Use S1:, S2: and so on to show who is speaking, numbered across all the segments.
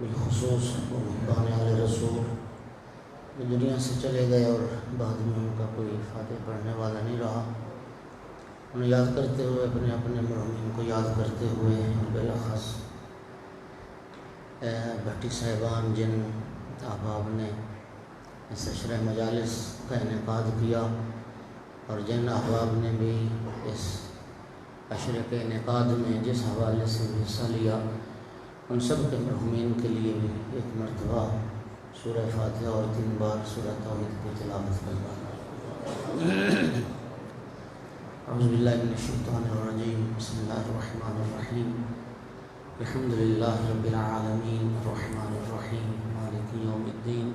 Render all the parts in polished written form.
S1: بالخصوص وہ محبان علی رسول جو دنیا سے چلے گئے اور بعد میں ان کا کوئی فاتح پڑھنے والا نہیں رہا، انہیں یاد کرتے ہوئے اپنے اپنے مرحومین کو یاد کرتے ہوئے بالاخص بھٹی صاحبان جن احباب نے اس عشرہ مجالس کا انعقاد کیا اور جن احباب نے بھی اس عشرے کے انعقاد میں جس حوالے سے حصہ لیا، ان سب کے مرحومین کے لیے بھی ایک مرتبہ سورہ فاتحہ اور 3 بار سورہ توحید کی تلاوت کرنا۔ اعوذ باللہ من الشیطان الرجیم، بسم اللہ الرحمن الرحیم، الحمد للہ رب العالمین، الرحمن الرحیم، مالک یوم الدین،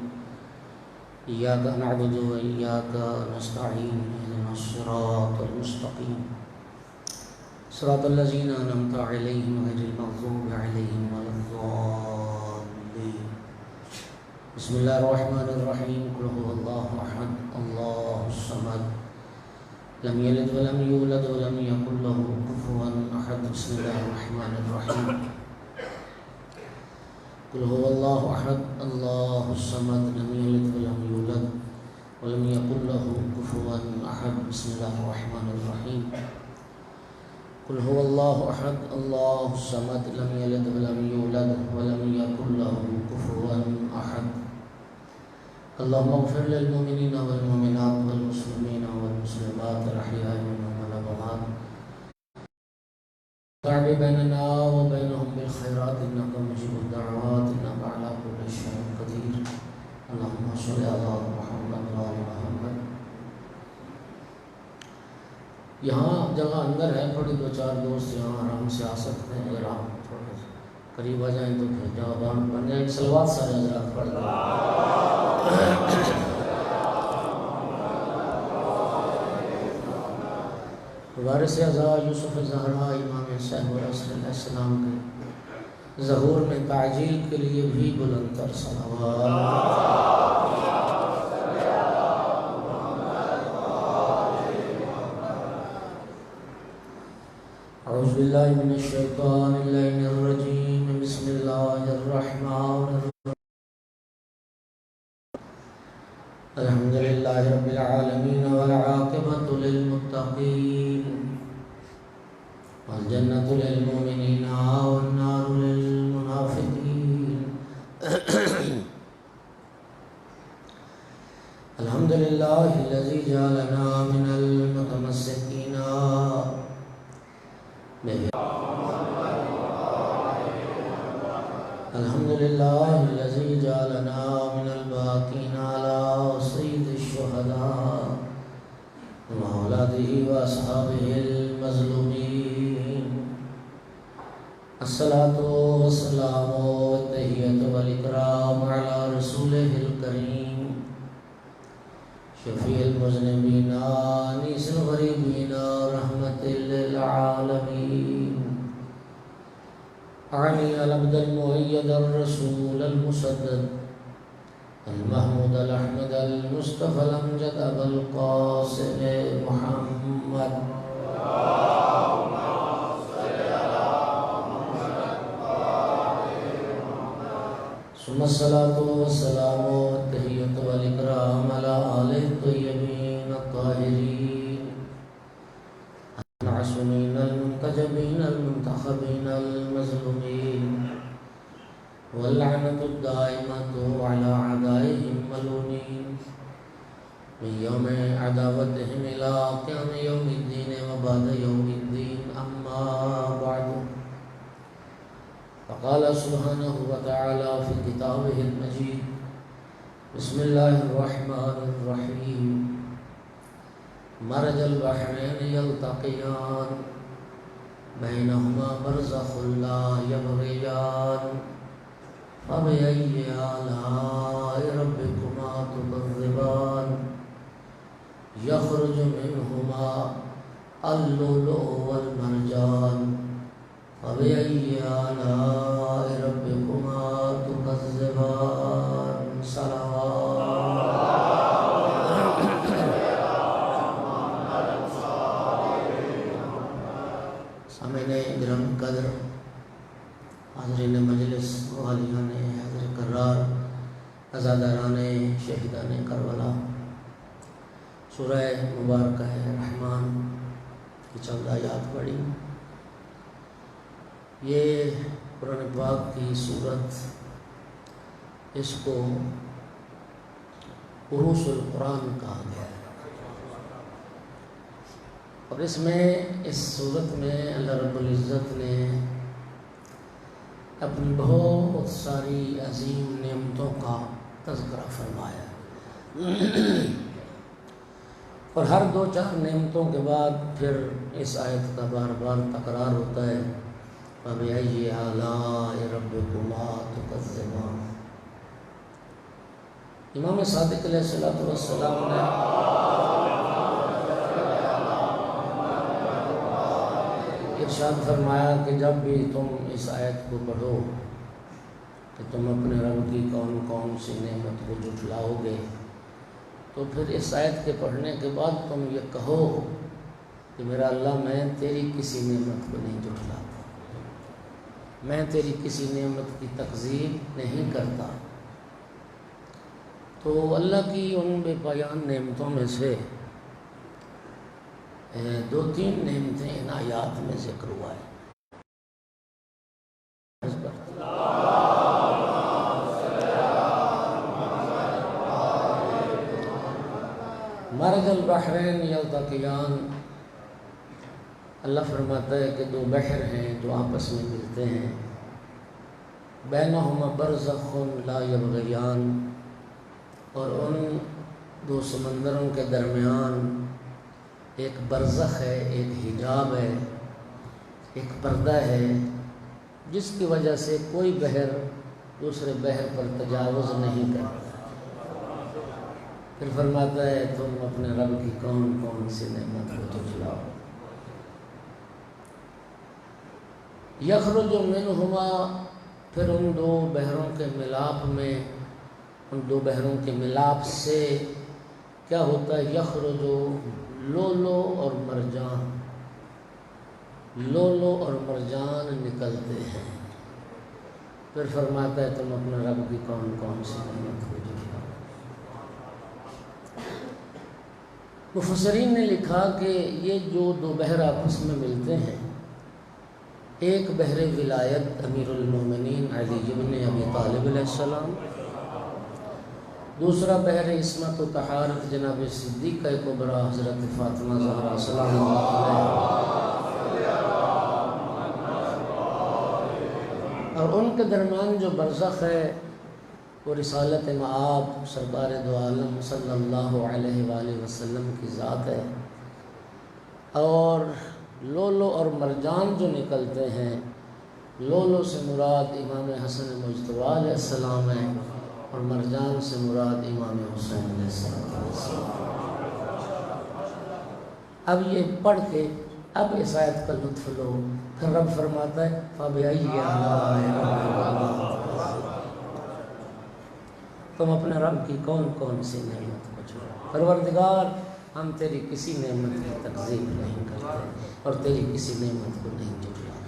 S1: ایاک نعبد و ایاک نستعین، اہدنا الصراط المستقیم، صراط الذین انعمت علیہم غیر المغضوب علیہم ولا الضالین۔ بسم اللہ الرحمن الرحیم، قل هو اللہ احد اللہ الصمد لم یلد ولم یولد ولم یکن له کفوا احد۔ بسم اللہ الرحمن الرحیم، قل هو اللہ احد اللہ الصمد لم یلد ولم یولد ولم یکن له کفوا احد۔ بسم اللہ الرحمن الرحیم، قل هو اللہ احد اللہ الصمد لم یلد ولم یولد ولم یکن له کفوا احد۔ اللهم اغفر للمؤمنین والمؤمنات والمسلمین والمسلمات الاحیاء منهم والاموات، تابع بیننا وبینهم بالخیرات انک مجیب الدعوات انک علی کل شیء قدیر۔ اللهم صل علی محمد و آل محمد۔ یہاں جگہ اندر ہے، تھوڑی 2-4 دوست یہاں آرام سے آ سکتے ہیں، اگر آپ تھوڑے قریب آ جائیں تو پھر جواب بن جائے۔ صلوات سارے حضرات پڑھ دیں۔ وارث اعزا یوسف زہرا امام صاحب العصر علیہ السلام کے ظہور میں تعجیل کے لیے بھی بلند تر صلوات۔ اعوذ باللہ من الشیطان اللعین الرجیم، بسم اللہ الرحمن الرحیم، الحمد للہ رب العالمین والعاقبۃ للمتقین والجنۃ للمؤمنین والنار للمنافقین۔ الحمد للہ الذی جعلنا من المتمسکین الحمد للہ الذی جعلنا من الباقین علی سید الشہداء وأولادہ وأصحابہ المظلومین۔ الصلاۃ والسلام والتحیۃ والاکرام علی رسولہ الکریم شفیع المذنبین انیس الغریبین رحمۃ للعالمین۔ اعنی العبد المؤید الرسول المسدد المحمود الاحمد المصطفى الامجد ابا القاسم محمد۔ ثم الصلاة والسلام والتحیۃ والاکرام علی آلہ الطیبین الطاہرین المعصومین المنتجبین المنتخبین المظلومین، واللعنۃ الدائمۃ علی اعدائہم ملعونین من یوم عداوتہم الی قیام یوم الدین وبعد یوم الدین، اما بعد، فقال سبحانہ وتعالی فی کتابہ المجید، بسم اللہ الرحمن الرحیم، مرج البحرین یلتقیان بینہما برزخ لا یبغیان، فبأی آلاء ربکما تکذبان، یخرج منہما اللؤلؤ والمرجان، فبأی آلاء ربکما تکذبان۔ صلوات۔ سامعین گرامی قدر، حاضرین مجلس، والیان کرار عزاداران شہیدان کربلا، سورہ مبارکہ رحمان کی چند آیات پڑھی۔ یہ قرآن پاک کی صورت، اس کو عروس القرآن کہا گیا ہے، اور اس صورت میں اللہ رب العزت نے اپنی بہت ساری عظیم نعمتوں کا تذکرہ فرمایا، اور ہر دو چار نعمتوں کے بعد پھر اس آیت کا بار بار تکرار ہوتا ہے، فَبِأَيِّ آلَاءِ رَبِّكُمَا تُكَذِّبَانِ۔ امام صادق علیہ السلام نے ارشاد فرمایا کہ جب بھی تم اس آیت کو پڑھو کہ تم اپنے رب کی کون کون سی نعمت کو جھٹلاؤ گے، تو پھر اس آیت کے پڑھنے کے بعد تم یہ کہو کہ میرا اللہ، میں تیری کسی نعمت کو نہیں جھٹلاتا، میں تیری کسی نعمت کی تکذیب نہیں کرتا۔ تو اللہ کی ان بے پایان نعمتوں میں سے دو تین نعمتیں ان آیات میں ذکر ہوا ہے۔ مرج البحرین یلتقیان، اللہ فرماتا ہے کہ دو بحر ہیں جو آپس میں ملتے ہیں، بینہما برزخ لا یبغیان، اور ان دو سمندروں کے درمیان ایک برزخ ہے، ایک حجاب ہے، ایک پردہ ہے، جس کی وجہ سے کوئی بحر دوسرے بحر پر تجاوز نہیں کرتا۔ پھر فرماتا ہے تم اپنے رب کی کون کون سی نعمت کو جھٹلاؤ۔ یخرج منہما، پھر ان دو بحروں کے ملاپ میں، ان دو بحروں کے ملاپ سے کیا ہوتا ہے؟ یخرج لولو اور مرجان، لولو اور مرجان نکلتے ہیں۔ پھر فرماتا ہے تم اپنے رب کی کون کون سی نعمت کو جھٹلاؤ۔ مفسرین نے لکھا کہ یہ جو دو بحر آپس میں ملتے ہیں، ایک بحر ولایت امیر المومنین علی بن ابی طالب علیہ السلام، دوسرا بحر عصمت و طہارت جناب صدیقہ کبریٰ حضرت فاطمہ زہرا سلام اللہ علیہ، اور ان کے درمیان جو برزخ ہے وہ رسالت مآب سرکار دو عالم صلی اللہ علیہ وآلہ وسلم کی ذات ہے، اور لولو اور مرجان جو نکلتے ہیں، لولو سے مراد امام حسن مجتبی علیہ السلام ہے، اور مرجان سے مراد امام حسین علیہ السلام۔ اب یہ پڑھ کے اب اس آیت کا لطف لو، پھر رب فرماتا ہے فَبِأَيِّ آلَاءِ رَبِّكُمَا تُكَذِّبَانِ، تم اپنے رب کی کون کون سی نعمت کو جھٹلاؤ۔ پروردگار، ہم تیری کسی نعمت کی تکذیب نہیں کرتے اور تیری کسی نعمت کو نہیں جھٹلاتے۔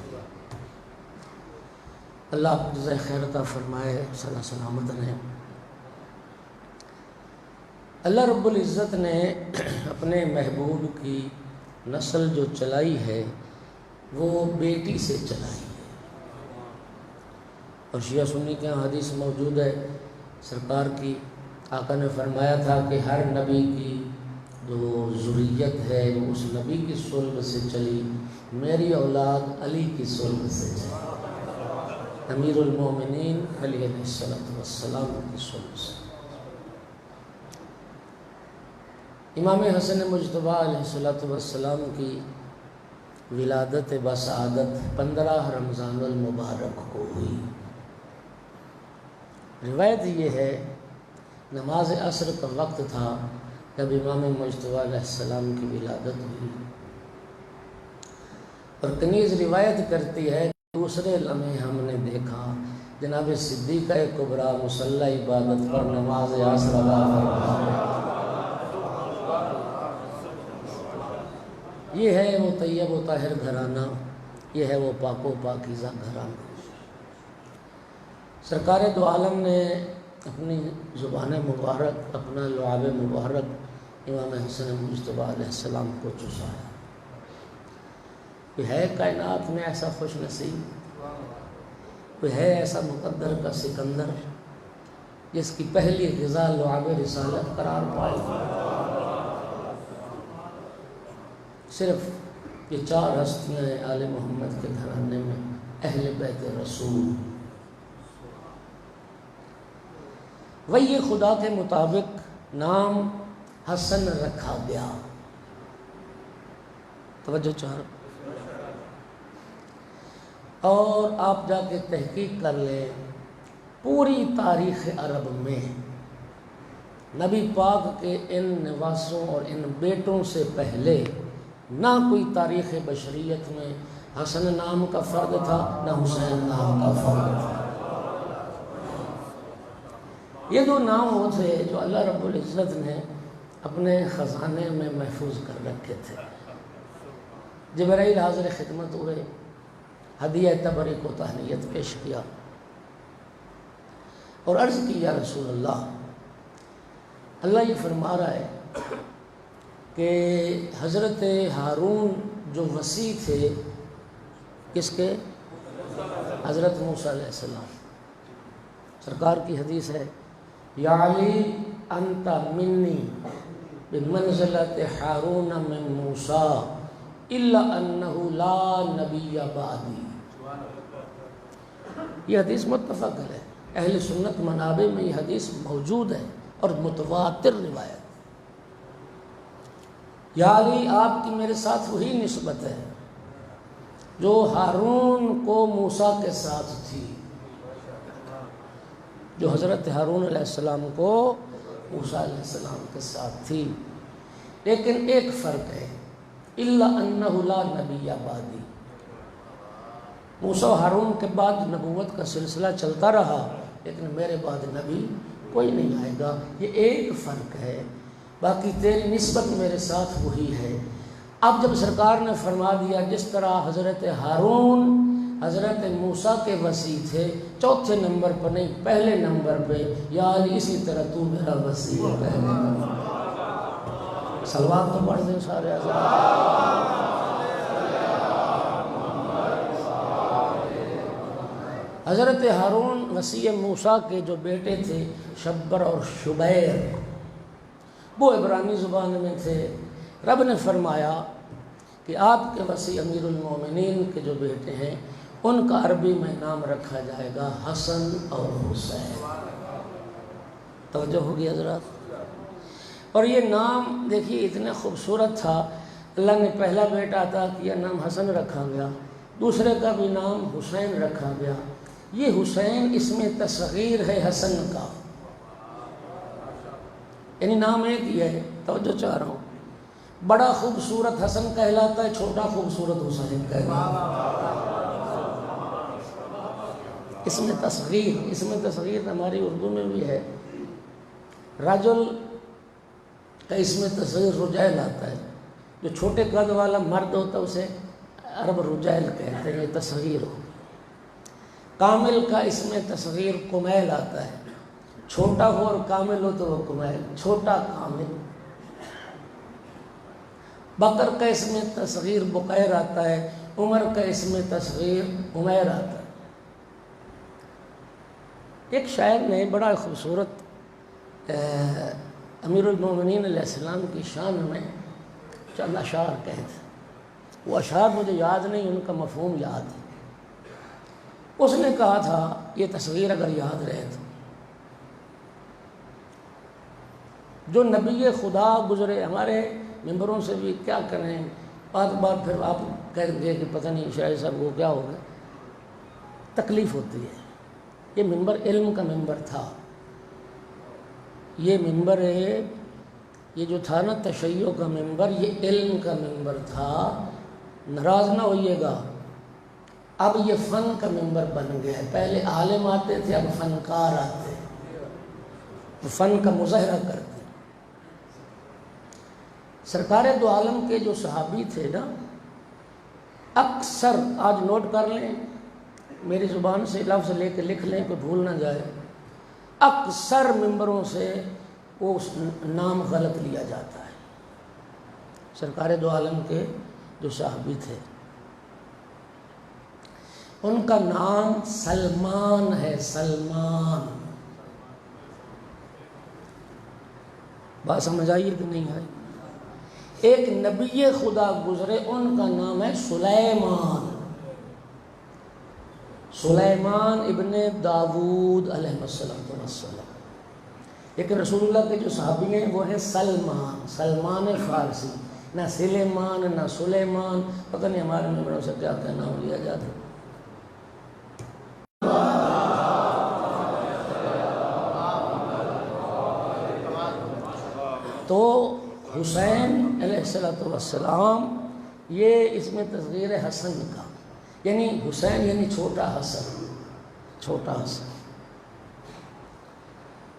S1: اللہ آپ جزائے خیر عطا فرمائے، صلاح سلامت رہے۔ اللہ رب العزت نے اپنے محبوب کی نسل جو چلائی ہے وہ بیٹی سے چلائی ہے، اور شیعہ سنی کے یہاں حدیث موجود ہے، سرکار کی آقا نے فرمایا تھا کہ ہر نبی کی جو ذریت ہے وہ اس نبی کی صلب سے چلی، میری اولاد علی کی صلب سے چلی، امیر المومنین علی علیہ السلام کی صلب سے۔ امام حسن مجتبی علیہ السلام کی ولادت بسعادت 15 رمضان المبارک کو ہوئی۔ روایت یہ ہے نماز عصر کا وقت تھا جب امام مجتبی علیہ السلام کی ولادت ہوئی، اور کنیز روایت کرتی ہے کہ دوسرے لمحے ہم نے دیکھا جناب صدیقہ کبریٰ مصلی عبادت پر نماز عصر ادا فرما رہے۔ یہ ہے وہ طیب و طاہر گھرانہ، یہ ہے وہ پاک و پاکیزہ گھرانہ۔ سرکار دو عالم نے اپنی زبان مبارک، اپنا لعاب مبارک امام حسن مجتبیٰ علیہ السلام کو چسایا۔ کوئی ہے کائنات میں ایسا خوش نصیب، کوئی ہے ایسا مقدر کا سکندر جس کی پہلی غذا لعاب رسالت قرار پائے؟ صرف یہ 4 ہستیاں ہیں آل محمد کے گھرانے میں، اہل بیت رسول۔ وہی خدا کے مطابق نام حسن رکھا گیا۔ توجہ چاہ، اور آپ جا کے تحقیق کر لیں، پوری تاریخ عرب میں نبی پاک کے ان نواسوں اور ان بیٹوں سے پہلے نہ کوئی تاریخ بشریت میں حسن نام کا فرد تھا، نہ حسین نام کا فرد تھا۔ یہ 2 نام وہ تھے جو اللہ رب العزت نے اپنے خزانے میں محفوظ کر رکھے تھے۔ جبرائیل حاضر خدمت ہوئے، ہدیہ تبری کو تہنیت پیش کیا اور عرض کی، یا رسول اللہ یہ فرما رہا ہے کہ حضرت ہارون جو وصی تھے کس کے؟ حضرت موسیٰ علیہ السلام۔ سرکار کی حدیث ہے، یا علی انت منی بمنزلت ہارون من موسیٰ الا انہ لا نبی بعدی۔ یہ حدیث متفق ہے، اہل سنت منابع میں یہ حدیث موجود ہے اور متواتر روایت۔ یا علی آپ کی میرے ساتھ وہی نسبت ہے جو ہارون کو موسیٰ کے ساتھ تھی، جو حضرت ہارون علیہ السلام کو موسیٰ علیہ السلام کے ساتھ تھی، لیکن ایک فرق ہے، الا انہ لا نبی بعدی۔ موسیٰ و ہارون کے بعد نبوت کا سلسلہ چلتا رہا، لیکن میرے بعد نبی کوئی نہیں آئے گا، یہ ایک فرق ہے، باقی تیری نسبت میرے ساتھ وہی ہے۔ اب جب سرکار نے فرما دیا جس طرح حضرت ہارون حضرت موسیٰ کے وصی تھے، 4تھے نمبر پر نہیں پہلے نمبر پہ، یا علی اسی طرح تو میرا وصی ہے پہلے نمبر پر۔ سلوات تو پڑھ دیں سارے حضرات۔ حضرت ہارون وصی موسیٰ کے جو بیٹے تھے شبر اور شبیر، وہ عبرانی زبان میں تھے۔ رب نے فرمایا کہ آپ کے وصی امیر المومنین کے جو بیٹے ہیں ان کا عربی میں نام رکھا جائے گا حسن اور حسین۔ توجہ ہوگی حضرات؟ اور یہ نام دیکھیے اتنا خوبصورت تھا، اللہ نے پہلا بیٹا عطا کیا، نام حسن رکھا گیا، دوسرے کا بھی نام حسین رکھا گیا۔ یہ حسین اس میں تصغیر ہے حسن کا، یعنی نام ایک ہی ہے۔ توجہ چاہ رہا ہوں، بڑا خوبصورت حسن کہلاتا ہے، چھوٹا خوبصورت حسین کہلاتا ہے۔ اس میں تصغیر ہماری اردو میں بھی ہے، رجل کا اس میں تصغیر رجیل آتا ہے، جو چھوٹے قد والا مرد ہوتا ہے اسے عرب رجیل کہتے ہیں، یہ تصغیر ہو۔ کامل کا اس میں تصغیر کمیل آتا ہے، چھوٹا ہو اور کامل ہو تو وہ کمیل، چھوٹا کامل۔ بکر کا اس میں تصغیر بقیر آتا ہے، عمر کا اس میں تصغیر عمیر آتا ہے۔ ایک شاعر نے بڑا خوبصورت امیر المومنین علیہ السلام کی شان میں چند اشعار کہے تھے، وہ اشعار مجھے یاد نہیں، ان کا مفہوم یاد ہے۔ اس نے کہا تھا، یہ تصغیر اگر یاد رہے تو، جو نبی خدا گزرے، ہمارے ممبروں سے بھی کیا کریں، بار پھر آپ کہہ گے کہ پتہ نہیں شاعر صاحب وہ کیا ہوگا، تکلیف ہوتی ہے۔ یہ ممبر علم کا ممبر تھا، یہ ممبر ہے، یہ جو تھا نا تشیع کا ممبر، یہ علم کا ممبر تھا، ناراض نہ ہوئیے گا۔ اب یہ فن کا ممبر بن گیا ہے، پہلے عالم آتے تھے، اب فنکار آتے ہیں، فن کا مظاہرہ کرتے۔ سرکار دو عالم کے جو صحابی تھے نا، اکثر آج نوٹ کر لیں، میری زبان سے لفظ لے کے لکھ لیں کہ بھول نہ جائے، اکثر ممبروں سے وہ نام غلط لیا جاتا ہے۔ سرکار دو عالم کے جو صحابی تھے ان کا نام سلمان ہے، سلمان۔ بات سمجھ آئی کہ نہیں آئی؟ ایک نبی خدا گزرے ان کا نام ہے سلیمان، سلیمان ابن داود علیہ السلام۔ لیکن رسول اللہ کے جو صحابی ہیں وہ ہیں سلمان، سلمان فارسی، نہ سلیمان نہ سلیمان، پتہ نہیں ہمارے ممبروں سے کیا کیا نام لیا جاتا ہے۔ تو حسین علیہ السلام یہ اس میں تصغیر حسن کا، یعنی حسین یعنی چھوٹا حسن، چھوٹا حسن،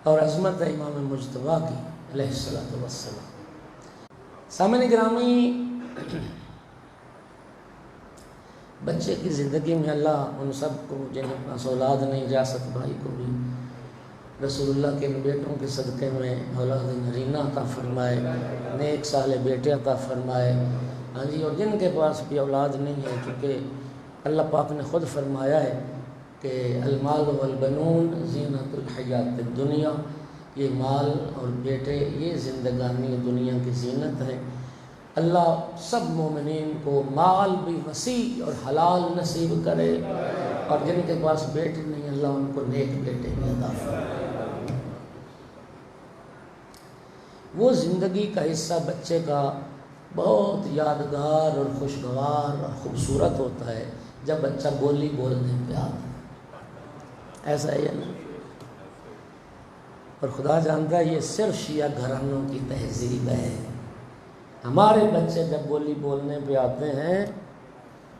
S1: اور عظمت ہے امام مجتبیٰ کی علیہ السلام۔ سامعین گرامی، بچے کی زندگی میں اللہ ان سب کو جنہیں پاس اولاد نہیں، ریاست بھائی کو بھی رسول اللہ کے بیٹوں کے صدقے میں اولاد نرینہ عطا فرمائے، نیک صالح بیٹے عطا فرمائے، ہاں جی، اور جن کے پاس بھی اولاد نہیں ہے، کیونکہ اللہ پاک نے خود فرمایا ہے کہ المال والبنون زینت الحیات الدنیا، یہ مال اور بیٹے یہ زندگانی دنیا کی زینت ہے۔ اللہ سب مومنین کو مال بھی وسیع اور حلال نصیب کرے، اور جن کے پاس بیٹے نہیں اللہ ان کو نیک بیٹے بھی عطا فرمائے۔ وہ زندگی کا حصہ بچے کا بہت یادگار اور خوشگوار اور خوبصورت ہوتا ہے جب بچہ بولی بولنے پہ آتا ہے، ایسا ہے یا نہیں؟ اور خدا جانتا ہے یہ صرف شیعہ گھرانوں کی تہذیب ہے۔ ہمارے بچے جب بولی بولنے پہ آتے ہیں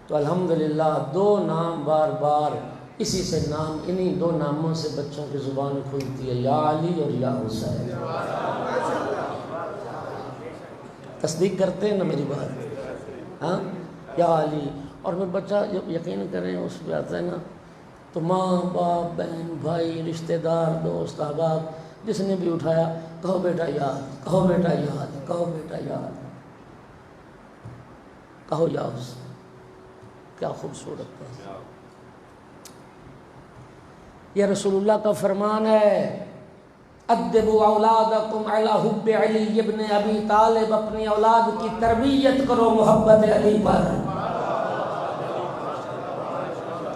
S1: تو الحمدللہ دو نام بار بار اسی سے نام، انہی دو ناموں سے بچوں کی زبان کھلتی ہے، یا علی اور یا حسین۔ تصدیق کرتے ہیں نا میری بات؟ ہاں، یا علی، اور پھر بچہ جب یقین کریں اس پہ آتا ہے نا تو ماں باپ بہن بھائی رشتہ دار دوست احباب جس نے بھی اٹھایا، کہو بیٹا یاد، کہو بیٹا یاد، کہو بیٹا یاد، کہو یا حسین۔ کیا خوبصورت ہے، یہ رسول اللہ کا فرمان ہے، ادبوا اولادکم علی حب علی ابن ابی طالب، اپنی اولاد کی تربیت کرو محبت علی پر،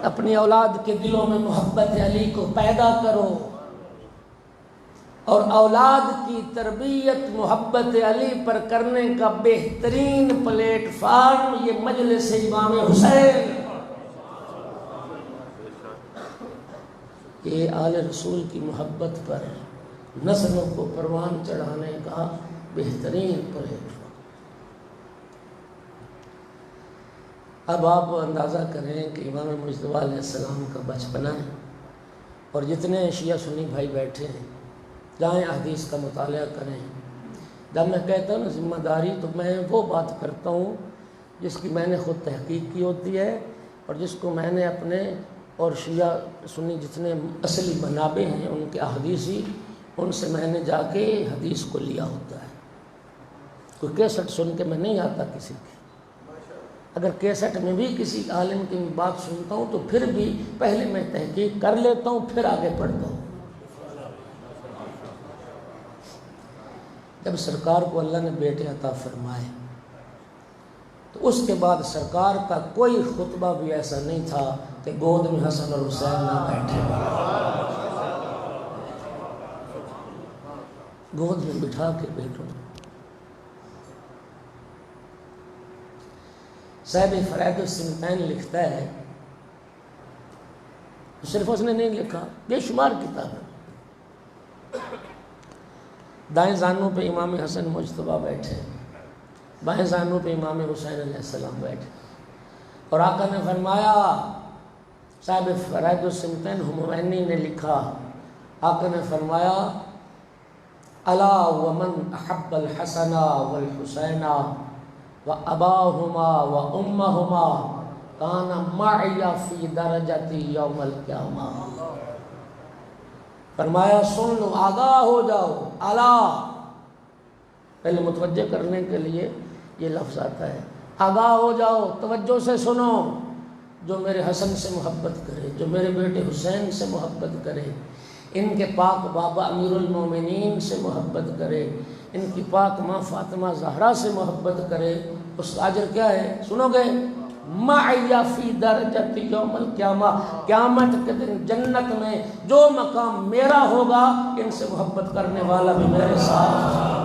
S1: اپنی اولاد کے دلوں میں محبت علی کو پیدا کرو۔ اور اولاد کی تربیت محبت علی پر کرنے کا بہترین پلیٹ فارم یہ مجلس امام حسین، یہ آل رسول کی محبت پر نسلوں کو پروان چڑھانے کا بہترین پلیٹ فارم۔ اب آپ اندازہ کریں کہ امام مجتبیٰ علیہ السلام کا بچپنا ہے، اور جتنے شیعہ سنی بھائی بیٹھے ہیں جائیں حدیث کا مطالعہ کریں۔ جب میں کہتا ہوں ذمہ داری تو میں وہ بات کرتا ہوں جس کی میں نے خود تحقیق کی ہوتی ہے، اور جس کو میں نے اپنے اور شیعہ سنی جتنے اصلی منابع ہیں ان کے احادیثی، ان سے میں نے جا کے حدیث کو لیا ہوتا ہے۔ کوئی کیسٹ سن کے میں نہیں آتا کسی کی، اگر کیسٹ میں بھی کسی عالم کی بات سنتا ہوں تو پھر بھی پہلے میں تحقیق کر لیتا ہوں، پھر آگے پڑھتا ہوں۔ جب سرکار کو اللہ نے بیٹے عطا فرمائے تو اس کے بعد سرکار کا کوئی خطبہ بھی ایسا نہیں تھا کہ گود میں حسن اور حسین نہ بیٹھے، گود میں بٹھا کے بیٹھوں۔ صاحب فرید السمتین لکھتا ہے، صرف اس نے نہیں لکھا، بے شمار کتاب ہے۔ دائیں زانوں پہ امام حسن مجتبیٰ بیٹھے، بائیں زانوں پہ امام حسین علیہ السلام بیٹھے، اور آقا نے فرمایا، صاحب فرید السمتین ہموینی نے لکھا، آقا نے فرمایا، الا ومن احب الحسن والحسین واباہما وامہما کان معی فی درجتی یوم القیامہ. فرمایا سن لو، آگاہ ہو جاؤ. الا، پہلے متوجہ کرنے کے لیے یہ لفظ آتا ہے. آگاہ ہو جاؤ، توجہ سے سنو. جو میرے حسن سے محبت کرے، جو میرے بیٹے حسین سے محبت کرے، ان کے پاک بابا امیر المومنین سے محبت کرے، ان کی پاک ماں فاطمہ زہرا سے محبت کرے، اس کا اجر کیا ہے سنو گے؟ معی فی درجت یوم القیامہ، قیامت کے دن جنت میں جو مقام میرا ہوگا، ان سے محبت کرنے والا بھی میرے ساتھ.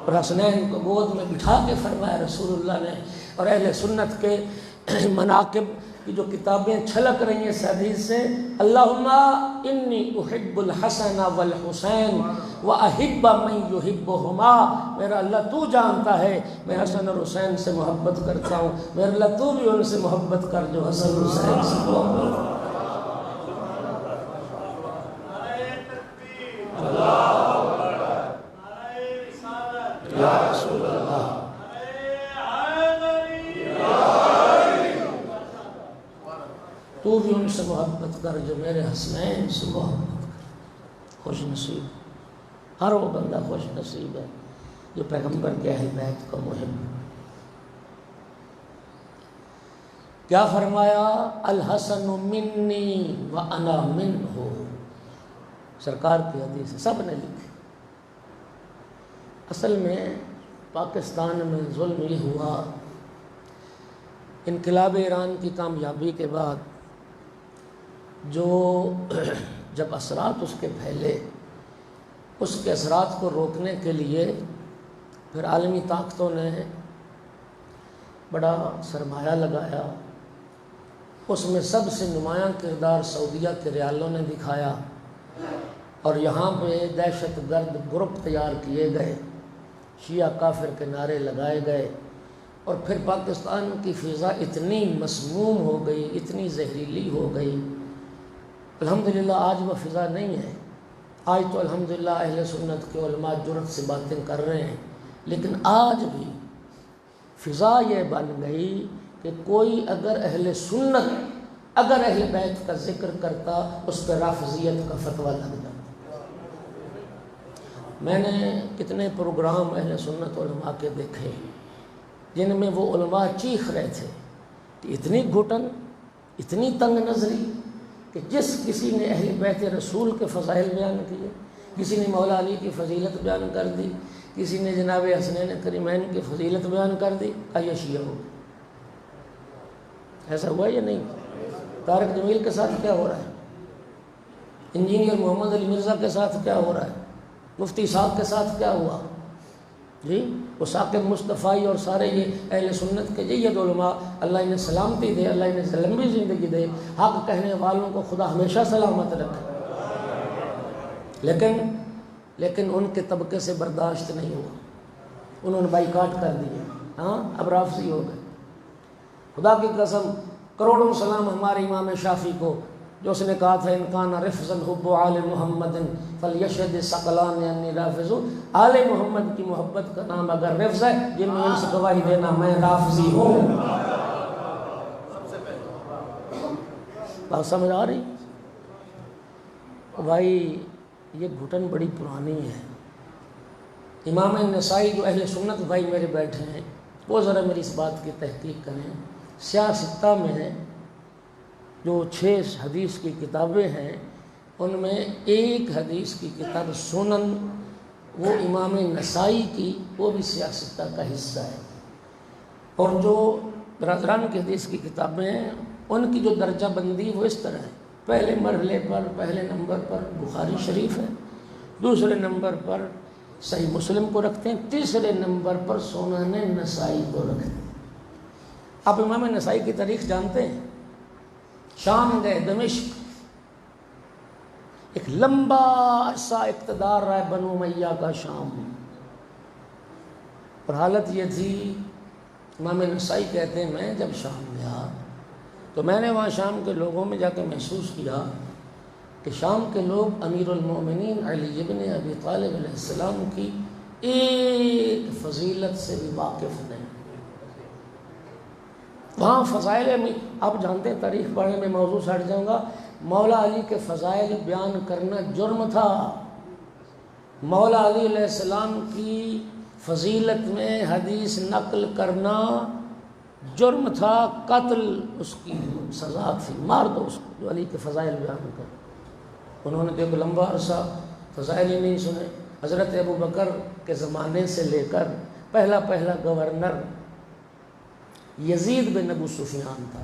S1: اور حسنین کو گود میں بٹھا کے فرمایا رسول اللہ نے. اور اہل سنت کے مناقب کی جو کتابیں چھلک رہی ہیں اس حدیث سے، اللہم انی احب الحسن والحسین واحب من یحبہما. میرا اللہ تو جانتا ہے میں حسن اور حسین سے محبت کرتا ہوں، میرا اللہ تو بھی ان سے محبت کر جو حسن اور حسین سے محبت کر. تو بھی ان سے محبت کر جو میرے حسنین سے محبت کر. خوش نصیب، ہر وہ بندہ خوش نصیب ہے جو پیغمبر کے اہل بیت کا محب. کیا فرمایا؟ الحسن منی وانا منہ. سرکار کی حدیث ہے، سب نے لکھی. اصل میں پاکستان میں ظلم یہ ہوا، انقلاب ایران کی کامیابی کے بعد جو جب اثرات اس کے پھیلے، اس کے اثرات کو روکنے کے لیے پھر عالمی طاقتوں نے بڑا سرمایہ لگایا. اس میں سب سے نمایاں کردار سعودیہ کے ریالوں نے دکھایا، اور یہاں پہ دہشت گرد گروپ تیار کیے گئے، شیعہ کافر کے نعرے لگائے گئے، اور پھر پاکستان کی فضا اتنی مسموم ہو گئی، اتنی زہریلی ہو گئی. الحمدللہ آج وہ فضا نہیں ہے. آج تو الحمدللہ اہل سنت کے علماء جرأت سے باتیں کر رہے ہیں، لیکن آج بھی فضا یہ بن گئی کہ کوئی اگر اہل سنت اگر اہل بیت کا ذکر کرتا، اس پہ رافضیت کا فتویٰ لگ جاتا. میں نے کتنے پروگرام اہل سنت علماء کے دیکھے جن میں وہ علماء چیخ رہے تھے کہ اتنی گھٹن، اتنی تنگ نظری کہ جس کسی نے اہل بیت رسول کے فضائل بیان کیے، کسی نے مولا علی کی فضیلت بیان کر دی، کسی نے جناب حسنین کریمین کی فضیلت بیان کر دی، یہ شیعہ ہو. ایسا ہوا یا نہیں؟ طارق جمیل کے ساتھ کیا ہو رہا ہے؟ انجینئر محمد علی مرزا کے ساتھ کیا ہو رہا ہے؟ مفتی صاحب کے ساتھ کیا ہوا؟ جی وہ ثاقب مصطفی اور سارے یہ اہل سنت کے جید علماء، اللہ انہیں سلامتی دے، اللہ انہیں لمبی زندگی دے، حق کہنے والوں کو خدا ہمیشہ سلامت رکھے. لیکن ان کے طبقے سے برداشت نہیں ہوا، انہوں نے بائیکاٹ کر دیا. ہاں اب رافضی ہو گئے. خدا کی قسم کروڑوں سلام ہمارے امام شافعی کو، جو اس نے کہا تھا انکان رفض الحب آل محمد فلیشہد ثقلان انی رافض. آل محمد کی محبت کا نام اگر رفض ہے، جن میں ان سے گواہی دینا میں رافضی ہوں. بات سمجھ آ رہی؟ بھائی یہ گھٹن بڑی پرانی ہے. امام نسائی جو اہل سنت بھائی میرے بیٹھے ہیں، وہ ذرا میری اس بات کی تحقیق کریں. سیاستہ میں جو 6 حدیث کی کتابیں ہیں، ان میں ایک حدیث کی کتاب سنن وہ امام نسائی کی، وہ بھی سیاستہ کا حصہ ہے. اور جو برادران کی حدیث کی کتابیں ہیں، ان کی جو درجہ بندی وہ اس طرح ہے. پہلے مرحلے پر، پہلے نمبر پر بخاری شریف ہے، دوسرے نمبر پر صحیح مسلم کو رکھتے ہیں، تیسرے نمبر پر سنن نسائی کو رکھتے ہیں. آپ امام نسائی کی تاریخ جانتے ہیں؟ شام گئے، دمشق، ایک لمبا عرصہ اقتدار رہا ہے بنو امیہ کا شام. اور حالت یہ تھی، امام نسائی کہتے ہیں میں جب شام گیا تو میں نے وہاں شام کے لوگوں میں جا کے محسوس کیا کہ شام کے لوگ امیر المومنین علی ابن ابی طالب علیہ السلام کی
S2: ایک فضیلت سے بھی واقف نہیں۔ وہاں فضائل میں آپ جانتے ہیں، تاریخ پڑھنے میں موضوع سے ہٹ جاؤں گا، مولا علی کے فضائل بیان کرنا جرم تھا۔ مولا علی علیہ السلام کی فضیلت میں حدیث نقل کرنا جرم تھا، قتل اس کی سزا تھی، مار دو اس کو جو علی کے فضائل بیان کر۔ انہوں نے تو ایک لمبا عرصہ فضائل ہی نہیں سنے۔ حضرت ابو بکر کے زمانے سے لے کر پہلا گورنر یزید بن ابو سفیان تھا۔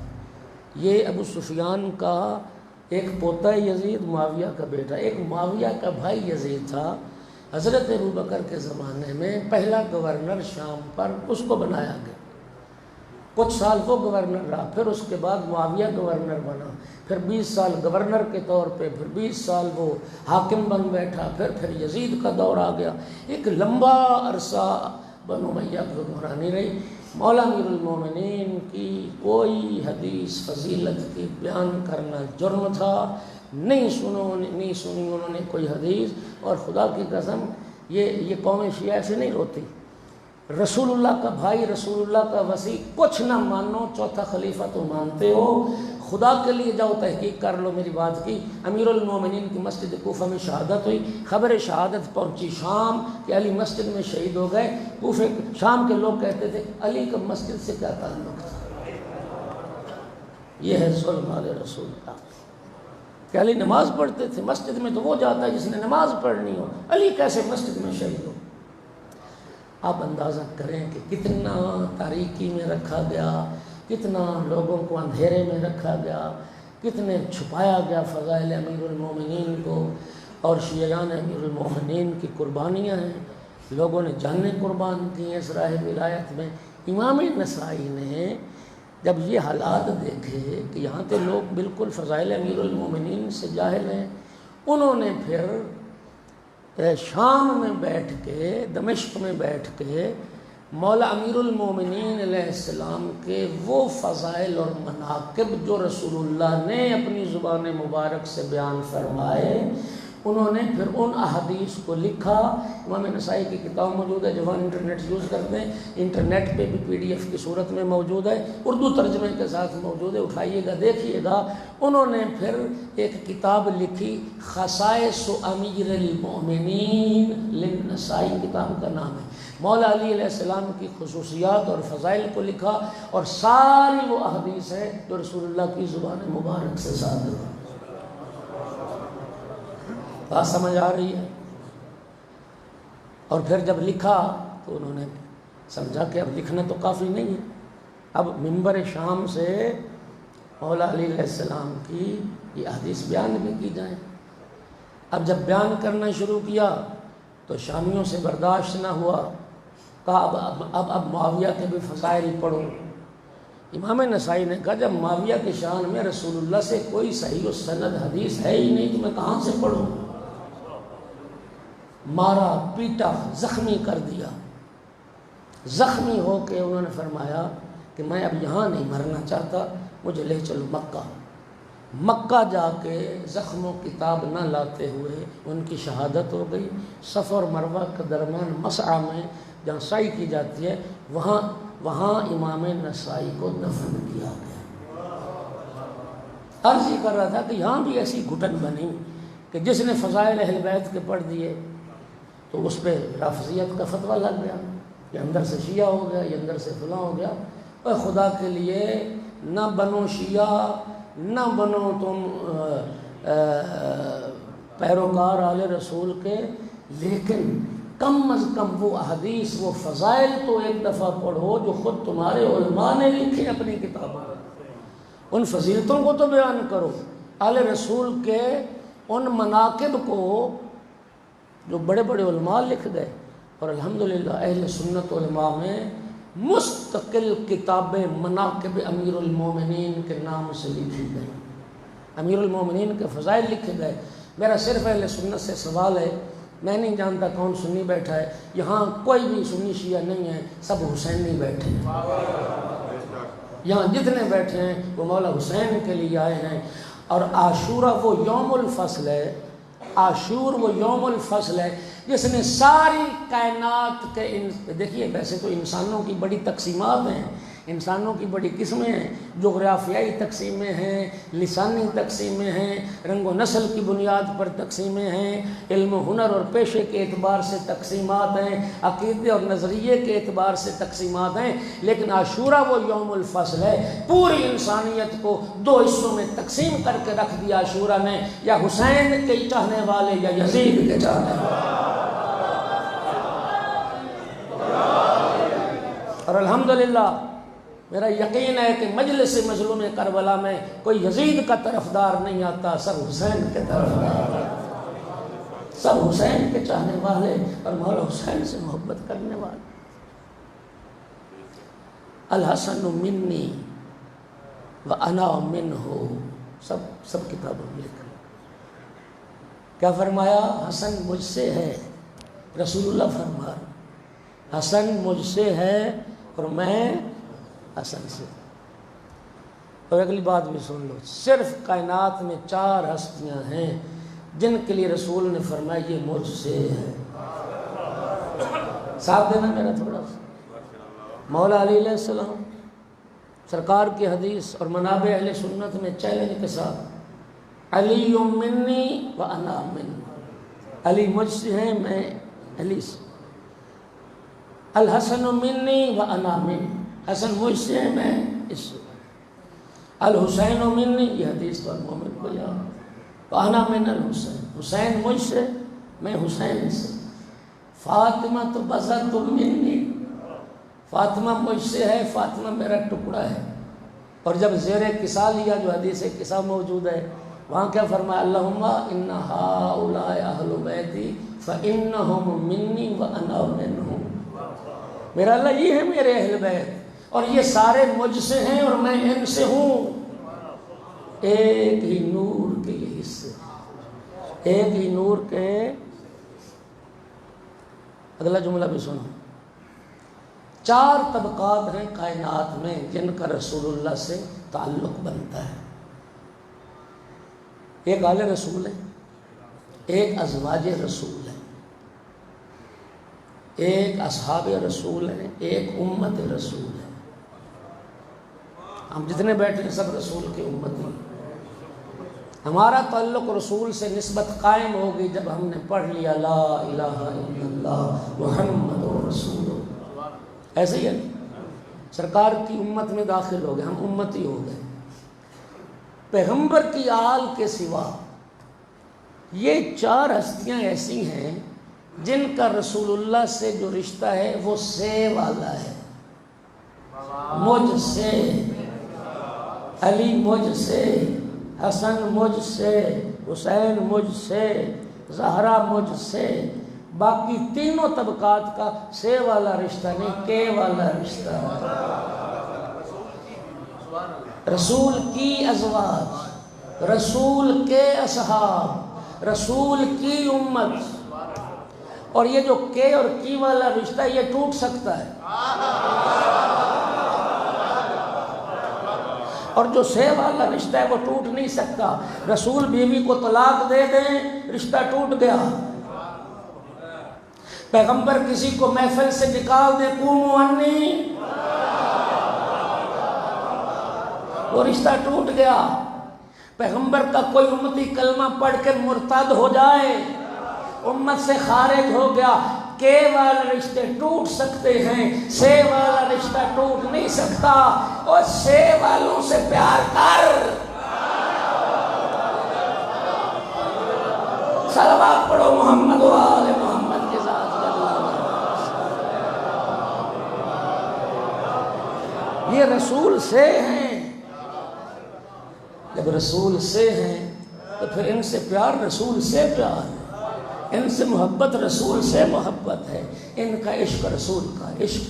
S2: یہ ابو سفیان کا ایک پوتا یزید، معاویہ کا بیٹا، ایک معاویہ کا بھائی یزید تھا۔ حضرت ابو بکر کے زمانے میں پہلا گورنر شام پر اس کو بنایا گیا، کچھ سال وہ گورنر رہا، پھر اس کے بعد معاویہ گورنر بنا، پھر 20 سال گورنر کے طور پہ، پھر 20 سال وہ حاکم بن بیٹھا، پھر یزید کا دور آ گیا۔ ایک لمبا عرصہ بنو امیہ کی حکمرانی رہی۔ مولا امیر المومنین کی کوئی حدیث فضیلت کی بیان کرنا جرم تھا، نہیں سنی انہوں نے کوئی حدیث۔ اور خدا کی قسم یہ قوم شیعہ سے نہیں روتی۔ رسول اللہ کا بھائی، رسول اللہ کا وصی، کچھ نہ مانو، چوتھا خلیفہ تو مانتے ہو، خدا کے لیے جاؤ تحقیق کر لو میری بات کی۔ امیر المومنین کی مسجد کوفہ میں شہادت ہوئی، خبر شہادت پہنچی شام کہ علی مسجد میں شہید ہو گئے۔ کوفے شام کے لوگ کہتے تھے علی کا مسجد سے کیا تعلق تھا؟ یہ ہے ظلم علی رسول اللہ کہ علی نماز پڑھتے تھے، مسجد میں تو وہ جاتا ہے جس نے نماز پڑھنی ہو، علی کیسے مسجد میں شہید ہو؟ آپ اندازہ کریں کہ کتنا تاریکی میں رکھا گیا، کتنا لوگوں کو اندھیرے میں رکھا گیا، کتنے چھپایا گیا فضائل امیر المومنین کو۔ اور شیعان امیر المومنین کی قربانیاں ہیں، لوگوں نے جانیں قربان کی ہیں اس راہ ولایت میں۔ امام نسائی نے جب یہ حالات دیکھے کہ یہاں کے لوگ بالکل فضائل امیر المومنین سے جاہل ہیں، انہوں نے پھر شام میں بیٹھ کے، دمشق میں بیٹھ کے مولا امیر المومنین علیہ السلام کے وہ فضائل اور مناقب جو رسول اللہ نے اپنی زبان مبارک سے بیان فرمائے، انہوں نے پھر ان احادیث کو لکھا۔ امام نسائی کی کتاب موجود ہے، جوان انٹرنیٹ یوز کرتے ہیں، انٹرنیٹ پہ بھی PDF کی صورت میں موجود ہے، اردو ترجمے کے ساتھ موجود ہے، اٹھائیے گا دیکھیے گا۔ انہوں نے پھر ایک کتاب لکھی، خصائص امیر المومنین للنسائی کتاب کا نام ہے۔ مولا علی علیہ السلام کی خصوصیات اور فضائل کو لکھا، اور ساری وہ احادیث ہے جو رسول اللہ کی زبان مبارک سے صادر ہوئی۔ بات سمجھ آ رہی ہے؟ اور پھر جب لکھا تو انہوں نے سمجھا کہ اب لکھنا تو کافی نہیں ہے، اب منبر شام سے مولا علی علیہ السلام کی یہ حدیث بیان بھی کی جائیں۔ اب جب بیان کرنا شروع کیا تو شامیوں سے برداشت نہ ہوا، کہا اب معاویہ کے بھی فضائل پڑھو۔ امام نسائی نے کہا جب معاویہ کی شان میں رسول اللہ سے کوئی صحیح و سند حدیث ہے ہی نہیں تو میں کہاں سے پڑھوں؟ مارا، پیٹا، زخمی کر دیا۔ زخمی ہو کے انہوں نے فرمایا کہ میں اب یہاں نہیں مرنا چاہتا، مجھے لے چلو مکہ۔ مکہ جا کے زخموں کتاب نہ لاتے ہوئے ان کی شہادت ہو گئی۔ صفا اور مروہ کے درمیان مسعی میں جہاں سعی کی جاتی ہے، وہاں امام نسائی کو دفن کیا گیا۔ عرض یہ کر رہا تھا کہ یہاں بھی ایسی گھٹن بنی کہ جس نے فضائل اہل بیت کے پڑھ دیے تو اس پہ رافضیت کا فتویٰ لگ گیا، یہ اندر سے شیعہ ہو گیا، یہ اندر سے فلاں ہو گیا۔ اور خدا کے لیے نہ بنو شیعہ، نہ بنو تم پیروکار آل رسول کے، لیکن کم از کم وہ احادیث، وہ فضائل تو ایک دفعہ پڑھو جو خود تمہارے علماء نے لکھے اپنی کتابوں میں، ان فضیلتوں کو تو بیان کرو، آل رسول کے ان مناقب کو جو بڑے بڑے علماء لکھ گئے۔ اور الحمدللہ اہل سنت علماء میں مستقل کتابیں مناقب امیر المومنین کے نام سے لکھی گئی، امیر المومنین کے فضائل لکھے گئے۔ میرا صرف اہل سنت سے سوال ہے، میں نہیں جانتا کون سنی بیٹھا ہے، یہاں کوئی بھی سنی شیعہ نہیں ہے، سب حسینی بیٹھے ہیں، یہاں جتنے بیٹھے ہیں وہ مولا حسین کے لیے آئے ہیں۔ اور عاشورہ وہ یوم الفصل ہے، عاشور وہ یوم الفصل ہے جس نے ساری کائنات کے دیکھیے ویسے تو انسانوں کی بڑی تقسیمات ہیں، انسانوں کی بڑی قسمیں ہیں، جغرافیائی تقسیمیں ہیں، لسانی تقسیمیں ہیں، رنگ و نسل کی بنیاد پر تقسیمیں ہیں، علم و ہنر اور پیشے کے اعتبار سے تقسیمات ہیں، عقیدے اور نظریے کے اعتبار سے تقسیمات ہیں، لیکن عاشورہ وہ یوم الفصل ہے۔ پوری انسانیت کو دو حصوں میں تقسیم کر کے رکھ دیا عاشورہ نے، یا حسین کے چاہنے والے یا یزید کے چاہنے والے۔ اور الحمدللہ میرا یقین ہے کہ مجلس مظلوم کربلا میں کوئی یزید کا طرفدار نہیں آتا، سب حسین کے طرفدار، سب حسین کے چاہنے والے اور مولا حسین سے محبت کرنے والے۔ الحسن منی وانا منہ، سب کتابوں میں لکھا۔ کیا فرمایا؟ حسن مجھ سے ہے، رسول اللہ فرما حسن مجھ سے ہے اور میں حسن سے۔ اور اگلی بات بھی سن لو، صرف کائنات میں 4 ہستیاں ہیں جن کے لیے رسول نے فرمایا یہ مجھ سے ہے۔ ساتھ دینا میرا تھوڑا سا۔ مولا علی علیہ السلام سرکار کی حدیث اور منابع اہل سنت میں چیلنج کے ساتھ، علی منی وانا منہ، علی مجھ سے ہے میں علی سے۔ الحسن منی وانا منہ، حسن مجھ سے ہے میں اس سے۔ الحسین منی، یہ حدیث تو المومن کو یاد، وانا من الحسین، حسین مجھ سے میں حسین سے۔ فاطمہ تو بذرۃ منی، فاطمہ مجھ سے ہے، فاطمہ میرا ٹکڑا ہے۔ اور جب زیر کسا لیا، جو حدیث کسا موجود ہے، وہاں کیا فرمایا؟ اللہم ان ہؤلاء اہل بیتی فانہم منی وانا منہم، میرا اللہ یہ ہے میرے اہل بیت اور یہ سارے مجھ سے ہیں اور میں ان سے ہوں۔ ایک ہی نور کے یہ حصے، ایک ہی نور کے۔ اگلا جملہ بھی سنو، 4 طبقات ہیں کائنات میں جن کا رسول اللہ سے تعلق بنتا ہے۔ ایک آل رسول ہے، ایک ازواج رسول ہے، ایک اصحاب رسول ہیں، ایک امت رسول ہے۔ ہم جتنے بیٹھے ہیں سب رسول کی امت ہیں۔ ہمارا تعلق رسول سے نسبت قائم ہوگی جب ہم نے پڑھ لیا لا الہ الا اللہ محمد رسول اللہ، ایسے ہی ہے، سرکار کی امت میں داخل ہو گئے، ہم امتی ہو گئے۔ پیغمبر کی آل کے سوا یہ 4 ہستیاں ایسی ہیں جن کا رسول اللہ سے جو رشتہ ہے وہ سے والا ہے، مجھ سے، علی مجھ سے، حسن مجھ سے، حسین مجھ سے، زہرا مجھ سے۔ باقی تینوں طبقات کا سے والا رشتہ نہیں، کے والا رشتہ ہے۔ رسول کی ازواج، رسول کے اصحاب، رسول کی امت، اور یہ جو کے اور کی والا رشتہ یہ ٹوٹ سکتا ہے، اور جو سے والا رشتہ ہے وہ ٹوٹ نہیں سکتا۔ رسول بیوی کو طلاق دے دیں، رشتہ ٹوٹ گیا۔ پیغمبر کسی کو محفل سے نکال دے، قوموا عنی، وہ رشتہ ٹوٹ گیا۔ پیغمبر کا کوئی امتی کلمہ پڑھ کے مرتد ہو جائے، امت سے خارج ہو گیا۔ کے والے رشتے ٹوٹ سکتے ہیں، سے والا رشتہ ٹوٹ نہیں سکتا۔ اور سے والوں سے پیار کر، صلوات پڑھو محمد و آل محمد کے ساتھ۔ یہ رسول سے ہیں، جب رسول سے ہیں تو پھر ان سے پیار رسول سے پیار ہے، ان سے محبت رسول سے محبت ہے، ان کا عشق رسول کا عشق۔